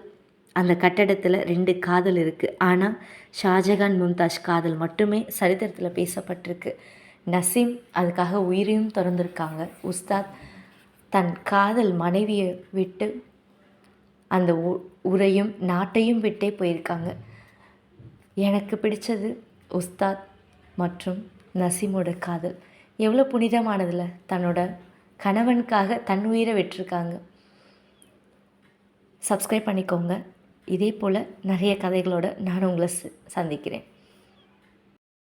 அந்த கட்டடத்தில் 2 காதல் இருக்குது. ஆனால் ஷாஜகான் மும்தாஜ் காதல் மட்டுமே சரித்திரத்தில் பேசப்பட்டிருக்கு. நசீம் அதுக்காக உயிரையும் திறந்திருக்காங்க. உஸ்தாத் தன் காதல் மனைவியை விட்டு அந்த ஊரையும் நாட்டையும் விட்டே போயிருக்காங்க. எனக்கு பிடிச்சது உஸ்தாத் மற்றும் நசீமோட காதல் எவ்வளோ புனிதமானதில்ல. தன்னோட கணவனுக்காக தன் உயிரை விட்டிருக்காங்க. சப்ஸ்கிரைப் பண்ணிக்கோங்க. இதே போல் நிறைய கதைகளோடு நான் உங்களை சந்திக்கிறேன்.